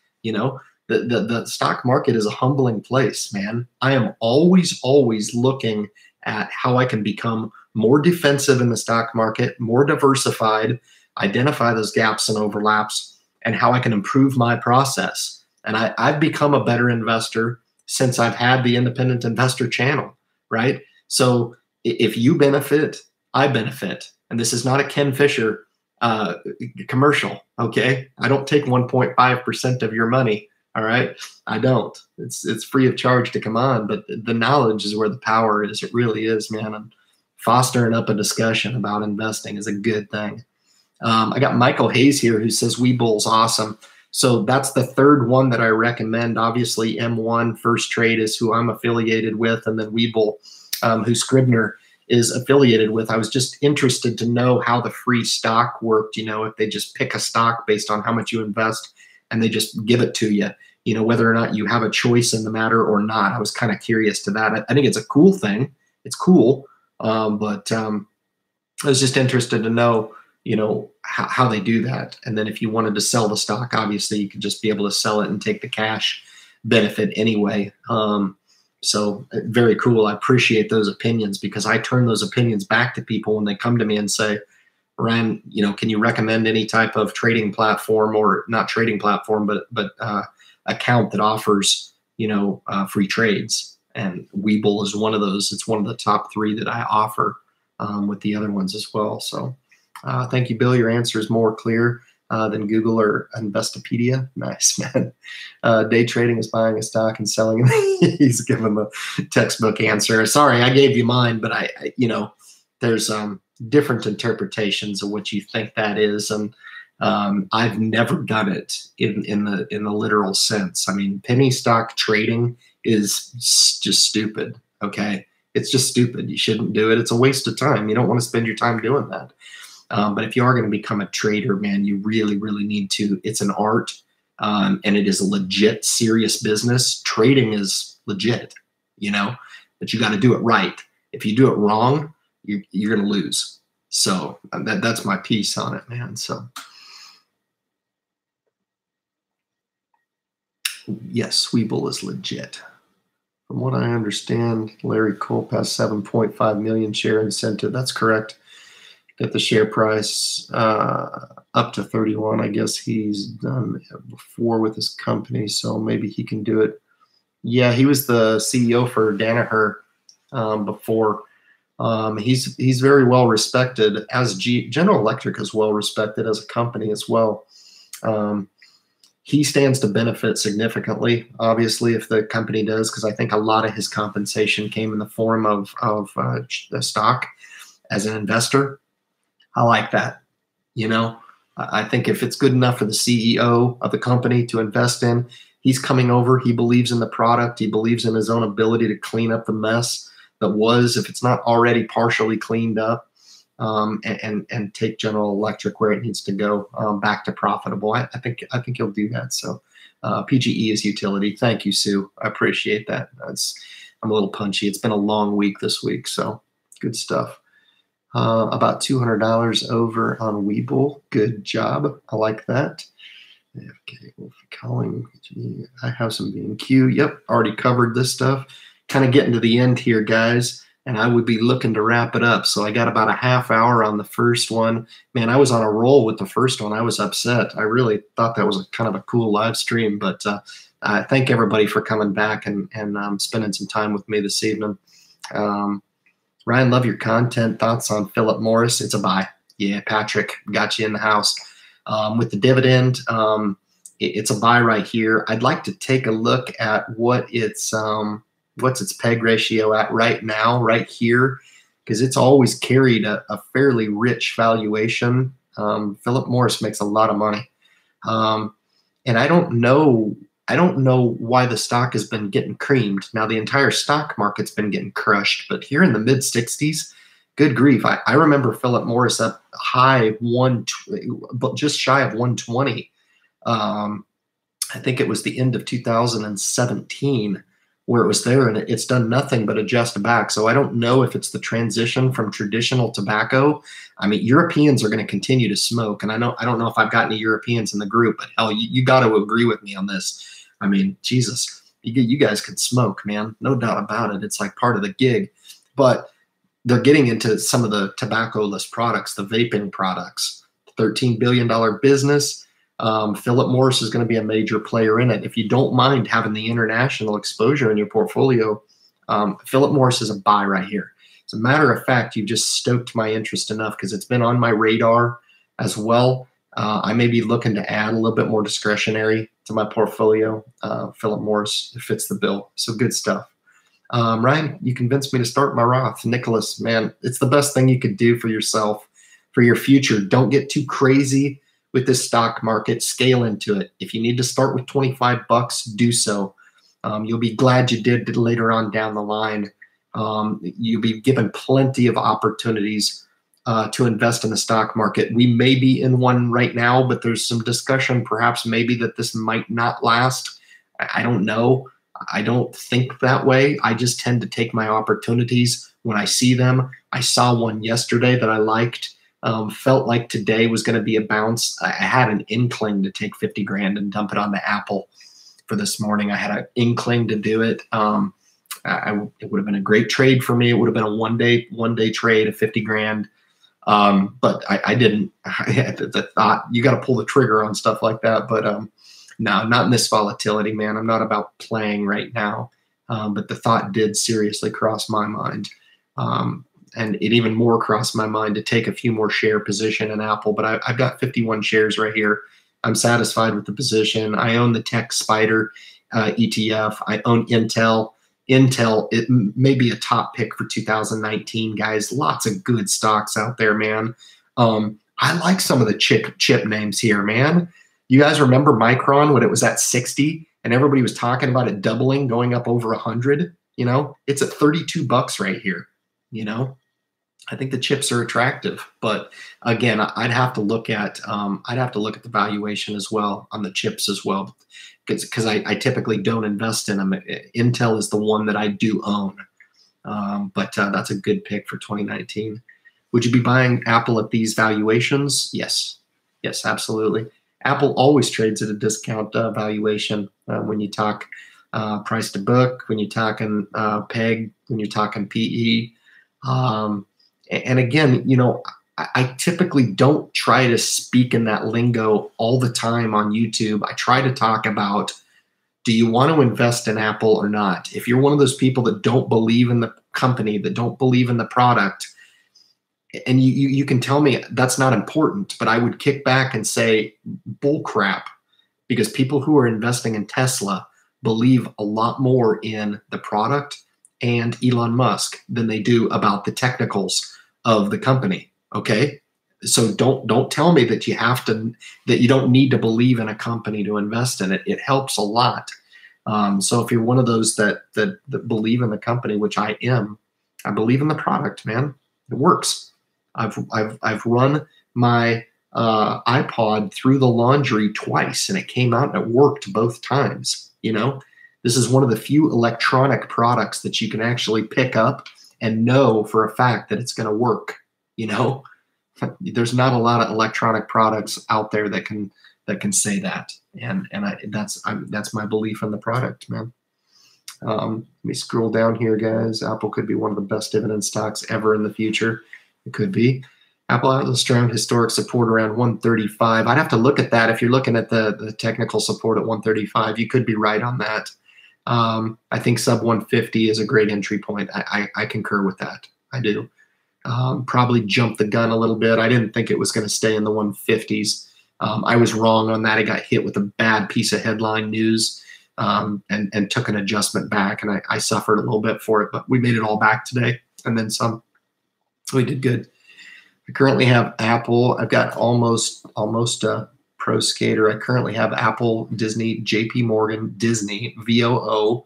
The stock market is a humbling place, man. I am always looking at how I can become more defensive in the stock market, more diversified, identify those gaps and overlaps, and how I can improve my process. And I've become a better investor since I've had the independent investor channel, right? So if you benefit, I benefit. And this is not a Ken Fisher commercial, okay? I don't take 1.5% of your money. All right. I don't. It's free of charge to come on, but the knowledge is where the power is. It really is, man. And fostering up a discussion about investing is a good thing. I got Michael Hayes here who says Webull's awesome. So that's the third one that I recommend. Obviously, M1 First Trade is who I'm affiliated with, and then Webull, who Scribner is affiliated with. I was just interested to know how the free stock worked, if they just pick a stock based on how much you invest and they just give it to you, whether or not you have a choice in the matter or not. I was kind of curious to that. I think it's a cool thing. It's cool. But I was just interested to know, how they do that. And then if you wanted to sell the stock, obviously you could just be able to sell it and take the cash benefit anyway. So very cool. I appreciate those opinions because I turn those opinions back to people when they come to me and say, Ryan, can you recommend any type of trading platform, or not trading platform, but account that offers, free trades? And Webull is one of those. It's one of the top 3 that I offer with the other ones as well. So thank you, Bill. Your answer is more clear than Google or Investopedia. Nice, man. Day trading is buying a stock and selling it. He's given the textbook answer. Sorry, I gave you mine, but there's different interpretations of what you think that is, and I've never done it in the literal sense. I mean, penny stock trading is just stupid. Okay, it's just stupid. You shouldn't do it. It's a waste of time. You don't want to spend your time doing that. But if you are going to become a trader, man, you really, really need to. It's an art, and it is a legit, serious business. Trading is legit, but you got to do it right. If you do it wrong, you're going to lose. So that's my piece on it, man. So yes, Webull is legit. From what I understand, Larry Culp has 7.5 million share incentive. That's correct. Get the share price up to 31. I guess he's done it before with his company, so maybe he can do it. Yeah, he was the CEO for Danaher before. He's very well respected, as General Electric is well respected as a company as well. He stands to benefit significantly, obviously, if the company does, because I think a lot of his compensation came in the form of the stock as an investor. I like that. I think if it's good enough for the CEO of the company to invest in, he's coming over. He believes in the product. He believes in his own ability to clean up the mess that was, if it's not already partially cleaned up, and take General Electric where it needs to go, back to profitable. I think he'll do that. So PGE is utility. Thank you, Sue. I appreciate that. I'm a little punchy. It's been a long week this week, so good stuff. About $200 over on Webull. Good job. I like that. Okay, calling. I have some B&Q. Yep, already covered this stuff. Kind of getting to the end here, guys, and I would be looking to wrap it up. So I got about a half hour on the first one. Man, I was on a roll with the first one. I was upset. I really thought that was a kind of a cool live stream, but thank everybody for coming back and spending some time with me this evening. Ryan, love your content. Thoughts on Philip Morris? It's a buy. Yeah, Patrick, got you in the house. With the dividend, it's a buy right here. I'd like to take a look at what what's its PEG ratio at right now, right here, because it's always carried a fairly rich valuation. Philip Morris makes a lot of money, and I don't know why the stock has been getting creamed. Now the entire stock market's been getting crushed, but here in the mid 60s. Good grief. I remember Philip Morris up high but just shy of 120. I think it was the end of 2017 where it was there, and it's done nothing but adjust back. So I don't know if it's the transition from traditional tobacco. I mean, Europeans are going to continue to smoke, and I don't know if I've got any Europeans in the group, but hell, you got to agree with me on this. I mean, Jesus, you guys can smoke, man. No doubt about it. It's like part of the gig. But they're getting into some of the tobacco-less products, the vaping products. $13 billion business. Philip Morris is going to be a major player in it. If you don't mind having the international exposure in your portfolio, Philip Morris is a buy right here. As a matter of fact, you just stoked my interest enough because it's been on my radar as well. I may be looking to add a little bit more discretionary to my portfolio. Philip Morris fits the bill. So good stuff. Ryan, you convinced me to start my Roth. Nicholas, man, it's the best thing you could do for yourself, for your future. Don't get too crazy with this stock market. Scale into it. If you need to start with 25 bucks, do so. You'll be glad you did later on down the line. You'll be given plenty of opportunities to invest in the stock market. We may be in one right now, but there's some discussion perhaps maybe that this might not last. I don't know. I don't think that way. I just tend to take my opportunities when I see them. I saw one yesterday that I liked. Felt like today was going to be a bounce. I had an inkling to take 50 grand and dump it on the Apple for this morning. I had an inkling to do it. It would have been a great trade for me. It would have been a one day trade of 50 grand. But I didn't. I had the thought, you got to pull the trigger on stuff like that. But no, not in this volatility, man. I'm not about playing right now. But the thought did seriously cross my mind. And it even more crossed my mind to take a few more share position in Apple. But I've got 51 shares right here. I'm satisfied with the position. I own the Tech Spider ETF. I own Intel. Intel, it may be a top pick for 2019, guys. Lots of good stocks out there, man. I like some of the chip names here, man. You guys remember Micron when it was at 60 and everybody was talking about it doubling, going up over 100? You know, it's at 32 bucks right here. You know, I think the chips are attractive, but again, I'd have to look at the valuation as well on the chips as well, because I typically don't invest in them. Intel is the one that I do own, but that's a good pick for 2019. Would you be buying Apple at these valuations? Yes, absolutely. Apple always trades at a discount valuation when you talk price to book, when you're talking PEG, when you're talking PE. And again, you know, I typically don't try to speak in that lingo all the time on YouTube. I try to talk about, do you want to invest in Apple or not? If you're one of those people that don't believe in the company, that don't believe in the product, and you can tell me that's not important, but I would kick back and say bull crap, because people who are investing in Tesla believe a lot more in the product and Elon Musk than they do about the technicals of the company. Okay, so don't tell me that you don't need to believe in a company to invest in it. It helps a lot. So if you're one of those that believe in the company, which I am, I believe in the product, man. It works. I've run my iPod through the laundry twice, and it came out and it worked both times. You know, This is one of the few electronic products that you can actually pick up and know for a fact that it's going to work. You know, there's not a lot of electronic products out there that can say that, and that's my belief in the product, man. Let me scroll down here, guys. Apple could be one of the best dividend stocks ever in the future. It could be. Apple has a strong historic support around 135. I'd have to look at that. If you're looking at the technical support at 135, you could be right on that. I think sub 150 is a great entry point. I concur with that. I do. Probably jumped the gun a little bit. I didn't think it was going to stay in the 150s. I was wrong on that. I got hit with a bad piece of headline news and took an adjustment back, and I suffered a little bit for it, but we made it all back today and then some. We did good. I currently have Apple. I've got almost a pro skater. I currently have Apple, Disney, JP Morgan, Disney, VOO.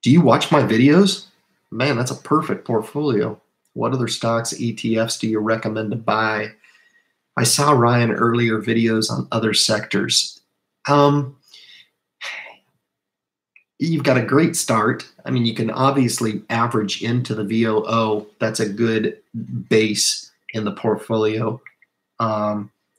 Do you watch my videos? Man, that's a perfect portfolio. What other stocks, ETFs do you recommend to buy? I saw Ryan earlier videos on other sectors. You've got a great start. I mean, you can obviously average into the VOO. That's a good base in the portfolio.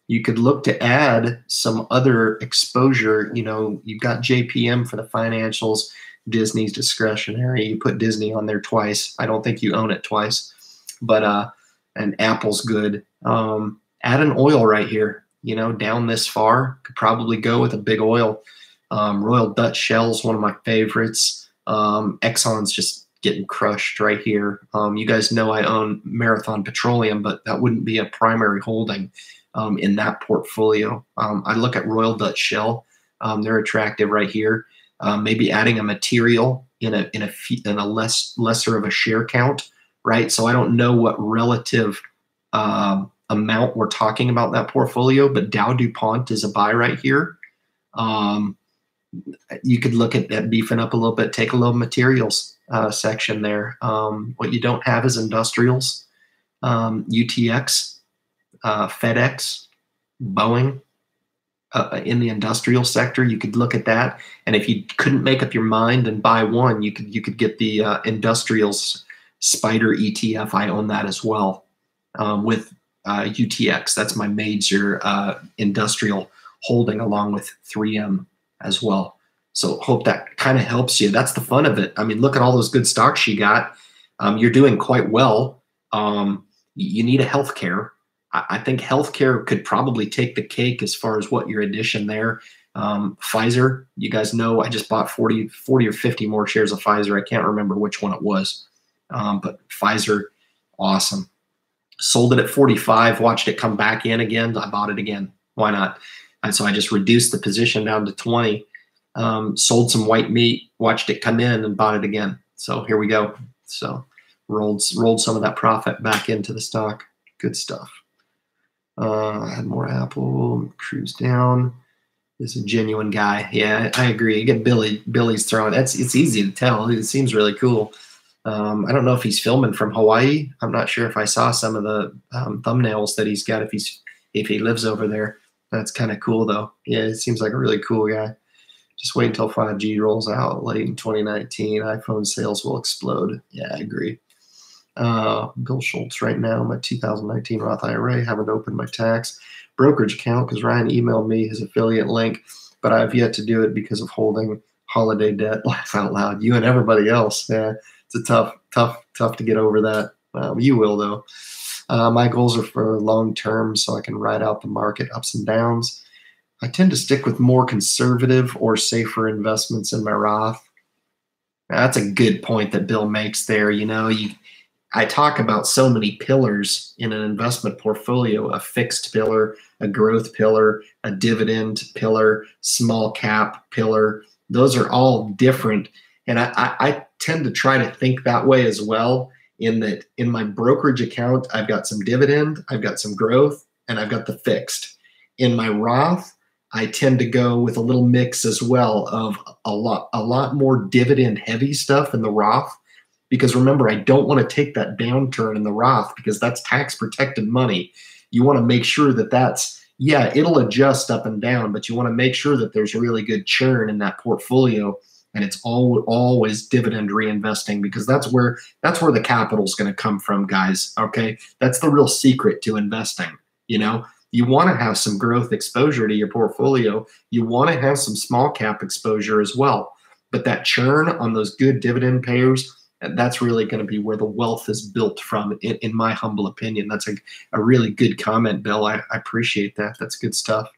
You could look to add some other exposure. You know, you've got JPM for the financials. Disney's discretionary. You put Disney on there twice. I don't think you own it twice, but and Apple's good. Add an oil right here. You know, down this far, could probably go with a big oil. Royal Dutch Shell's one of my favorites. Exxon's just getting crushed right here. You guys know I own Marathon Petroleum, but that wouldn't be a primary holding in that portfolio. I look at Royal Dutch Shell. They're attractive right here. Maybe adding a material in a lesser of a share count, right? So I don't know what relative amount we're talking about in that portfolio, but Dow DuPont is a buy right here. You could look at beefing up a little bit, take a little materials section there. What you don't have is industrials, UTX, FedEx, Boeing. In the industrial sector, you could look at that, and if you couldn't make up your mind and buy one, you could get the industrials spider ETF. I own that as well with UTX. That's my major industrial holding, along with 3M as well. So hope that kind of helps you. That's the fun of it. I mean, look at all those good stocks you got. You're doing quite well. You need a healthcare. I think healthcare could probably take the cake as far as what your addition there. Pfizer, you guys know I just bought 40 or 50 more shares of Pfizer. I can't remember which one it was, but Pfizer, awesome. Sold it at 45, watched it come back in again. I bought it again. Why not? And so I just reduced the position down to 20, sold some white meat, watched it come in, and bought it again. So here we go. So rolled some of that profit back into the stock. Good stuff. I had more Apple. Cruise down. Is a genuine guy. Yeah, I agree. You get Billy's throwing. It's easy to tell. It seems really cool. I don't know if he's filming from Hawaii. I'm not sure if I saw some of the thumbnails that he's got. If he lives over there, that's kind of cool though. Yeah, it seems like a really cool guy. Just wait until 5G rolls out late in 2019. iPhone sales will explode. Yeah, I agree. Bill Schultz right now, my 2019 Roth IRA. Haven't opened my tax brokerage account because Ryan emailed me his affiliate link, but I've yet to do it because of holding holiday debt. Laugh out loud. You and everybody else. Yeah, it's a tough to get over that. You will though. My goals are for long term, so I can ride out the market ups and downs. I tend to stick with more conservative or safer investments in my Roth. Now, that's a good point that Bill makes there. You know, I talk about so many pillars in an investment portfolio: a fixed pillar, a growth pillar, a dividend pillar, small cap pillar. Those are all different. And I tend to try to think that way as well, in that in my brokerage account, I've got some dividend, I've got some growth, and I've got the fixed. In my Roth, I tend to go with a little mix as well of a lot more dividend heavy stuff in the Roth. Because remember, I don't want to take that downturn in the Roth because that's tax protected money. You want to make sure that that's yeah, it'll adjust up and down, but you want to make sure that there's really good churn in that portfolio, and it's always dividend reinvesting, because that's where the capital's going to come from, guys. Okay, that's the real secret to investing. You know, you want to have some growth exposure to your portfolio. You want to have some small cap exposure as well, but that churn on those good dividend payers, that's really going to be where the wealth is built from, in my humble opinion. That's a really good comment, Bill. I appreciate that. That's good stuff.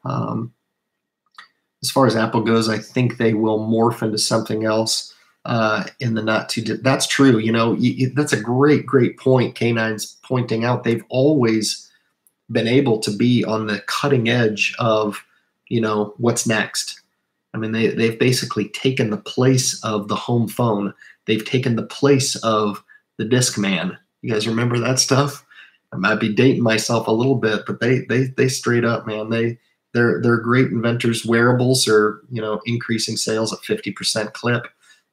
As far as Apple goes, I think they will morph into something else in the not too. That's true. You know, that's a great point. K9's pointing out they've always been able to be on the cutting edge of, you know, what's next. I mean, they've basically taken the place of the home phone. They've taken the place of the Discman. You guys remember that stuff? I might be dating myself a little bit, but they straight up, man, they're great inventors. Wearables are, you know, increasing sales at 50% clip.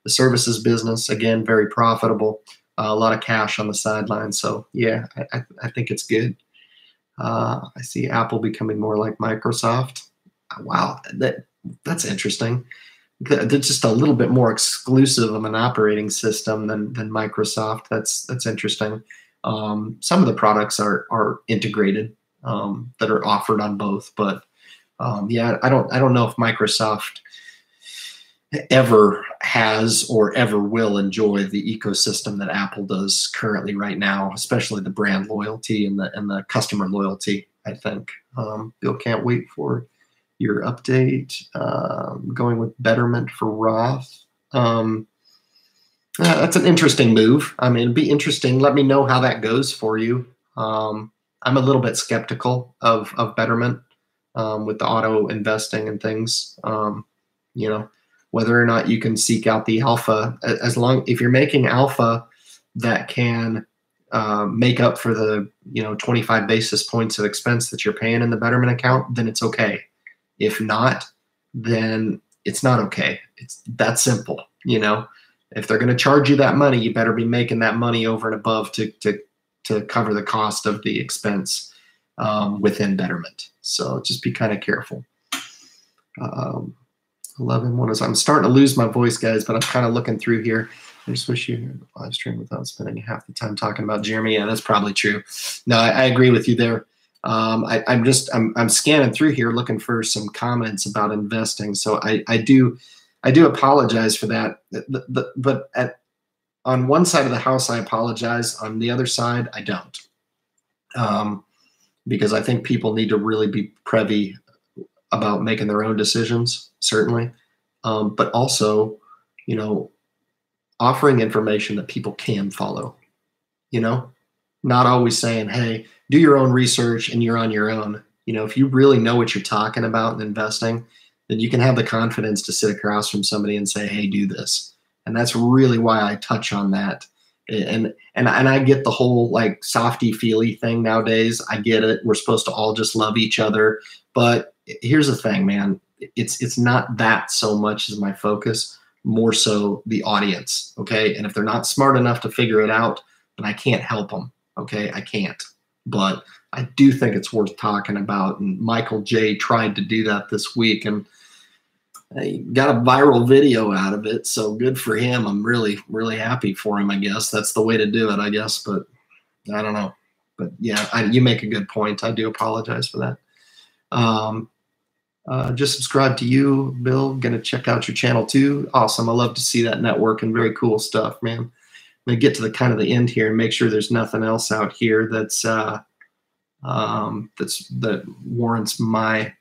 The services business, again, very profitable. A lot of cash on the sidelines. So yeah, I think it's good. I see Apple becoming more like Microsoft. Wow, that's interesting. They're just a little bit more exclusive of an operating system than Microsoft. That's interesting. Some of the products are integrated, that are offered on both, but yeah, I don't know if Microsoft ever has or ever will enjoy the ecosystem that Apple does currently right now, especially the brand loyalty and the customer loyalty. I think Bill, can't wait for your update. Going with Betterment for Roth. That's an interesting move. I mean, it'd be interesting. Let me know how that goes for you. I'm a little bit skeptical of Betterment with the auto investing and things. You know, whether or not you can seek out the alpha, if you're making alpha that can make up for the 25 basis points of expense that you're paying in the Betterment account, then it's okay. If not, then it's not okay. It's that simple. You know, if they're going to charge you that money, you better be making that money over and above to cover the cost of the expense within Betterment. So just be kind of careful. 11-1 is. I'm starting to lose my voice, guys, but I'm kind of looking through here. I just wish you had a live stream without spending half the time talking about Jeremy. Yeah, that's probably true. No, I agree with you there. I'm scanning through here looking for some comments about investing. So I do apologize for that. But on one side of the house, I apologize. On the other side, I don't. Because I think people need to really be privy about making their own decisions, certainly. But also, you know, offering information that people can follow, you know, not always saying, hey, do your own research and you're on your own. You know, if you really know what you're talking about in investing, then you can have the confidence to sit across from somebody and say, hey, do this. And that's really why I touch on that. And I get the whole like softy feely thing nowadays. I get it. We're supposed to all just love each other. But here's the thing, man. It's not that so much as my focus, more so the audience. Okay. And if they're not smart enough to figure it out, then I can't help them. Okay. I can't. But I do think it's worth talking about. And Michael J. tried to do that this week and he got a viral video out of it. So good for him. I'm really, really happy for him, I guess. That's the way to do it, I guess. But I don't know. But yeah, you make a good point. I do apologize for that. Just subscribe to you, Bill. Going to check out your channel too. Awesome. I love to see that network and very cool stuff, man. I'm going to get to the kind of the end here and make sure there's nothing else out here that warrants my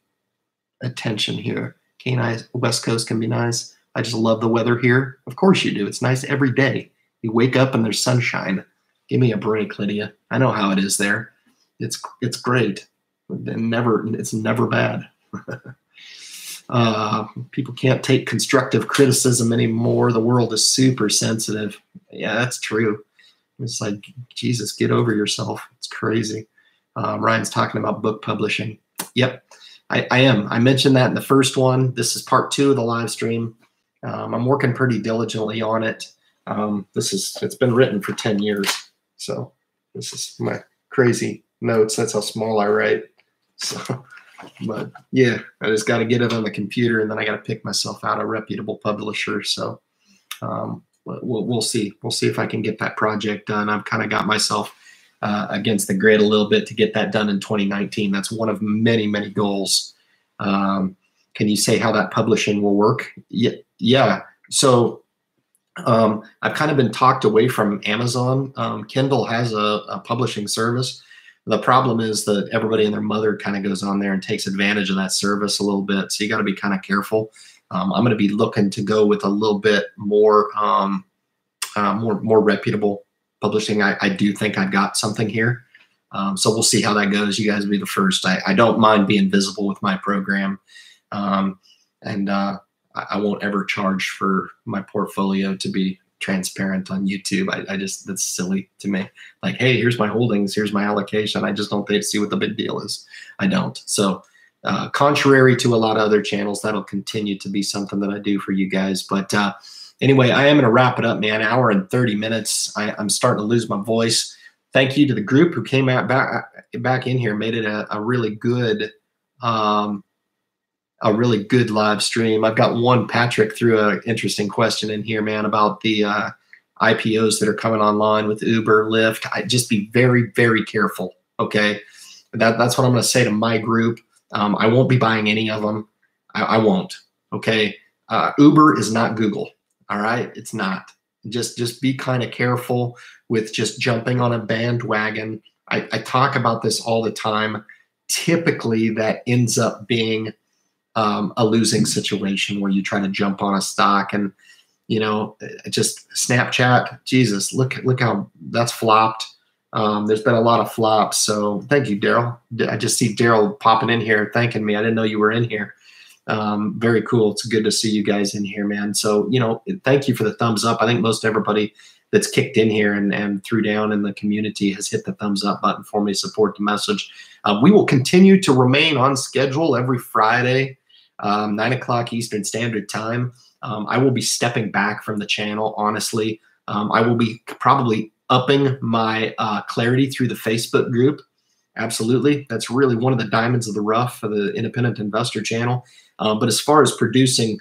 attention here. K&I West Coast can be nice. I just love the weather here. Of course you do. It's nice every day. You wake up and there's sunshine. Give me a break, Lydia. I know how it is there. It's great. It's never bad. People can't take constructive criticism anymore. The world is super sensitive. Yeah, that's true. It's like, Jesus, get over yourself. It's crazy. Ryan's talking about book publishing. Yep, I am. I mentioned that in the first one. This is part 2 of the live stream. I'm working pretty diligently on it. It's been written for 10 years. So this is my crazy notes. That's how small I write. So, but yeah, I just got to get it on the computer, and then I got to pick myself out a reputable publisher. So we'll see. We'll see if I can get that project done. I've kind of got myself against the grid a little bit to get that done in 2019. That's one of many, many goals. Can you say how that publishing will work? Yeah. So I've kind of been talked away from Amazon. Kindle has a publishing service. The problem is that everybody and their mother kind of goes on there and takes advantage of that service a little bit. So you got to be kind of careful. I'm going to be looking to go with a little bit more, more reputable publishing. I do think I've got something here. So we'll see how that goes. You guys will be the first. I don't mind being visible with my program. I won't ever charge for my portfolio to be transparent on YouTube. I just, that's silly to me. Like, hey, here's my holdings, here's my allocation. I just don't see what the big deal is. I don't. So contrary to a lot of other channels, that'll continue to be something that I do for you guys. But anyway, I am going to wrap it up, man. Hour and 30 minutes. I'm starting to lose my voice. Thank you to the group who came out back in here, made it a really good live stream. I've got one, Patrick threw an interesting question in here, man, about the IPOs that are coming online with Uber, Lyft. I just be very, very careful. Okay. That's what I'm going to say to my group. I won't be buying any of them. I won't. Okay. Uber is not Google. All right. It's not. Just be kind of careful with just jumping on a bandwagon. I talk about this all the time. Typically that ends up being a losing situation where you try to jump on a stock, and just Snapchat, Jesus, look how that's flopped. There's been a lot of flops. So thank you, Daryl. I just see Daryl popping in here thanking me. I didn't know you were in here. Very cool. It's good to see you guys in here, man. So thank you for the thumbs up. I think most everybody that's kicked in here and threw down in the community has hit the thumbs up button for me to support the message. We will continue to remain on schedule every Friday, 9 o'clock Eastern Standard Time. I will be stepping back from the channel, honestly. I will be probably upping my clarity through the Facebook group. Absolutely. That's really one of the diamonds of the rough for the Independent Investor channel. But as far as producing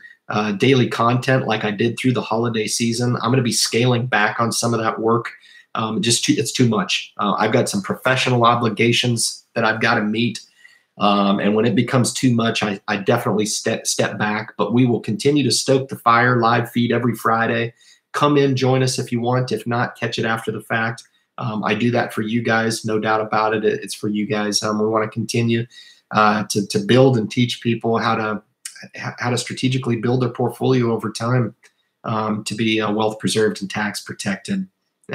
daily content like I did through the holiday season, I'm going to be scaling back on some of that work. It's too much. I've got some professional obligations that I've got to meet. And when it becomes too much, I definitely step back. But we will continue to stoke the fire, live feed every Friday. Come in, join us if you want. If not, catch it after the fact. I do that for you guys, no doubt about it. It's for you guys. We want to continue to build and teach people how to strategically build their portfolio over time to be wealth preserved and tax protected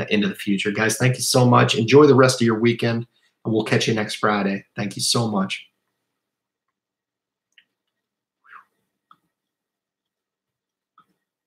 into the future. Guys, thank you so much. Enjoy the rest of your weekend, and we'll catch you next Friday. Thank you so much.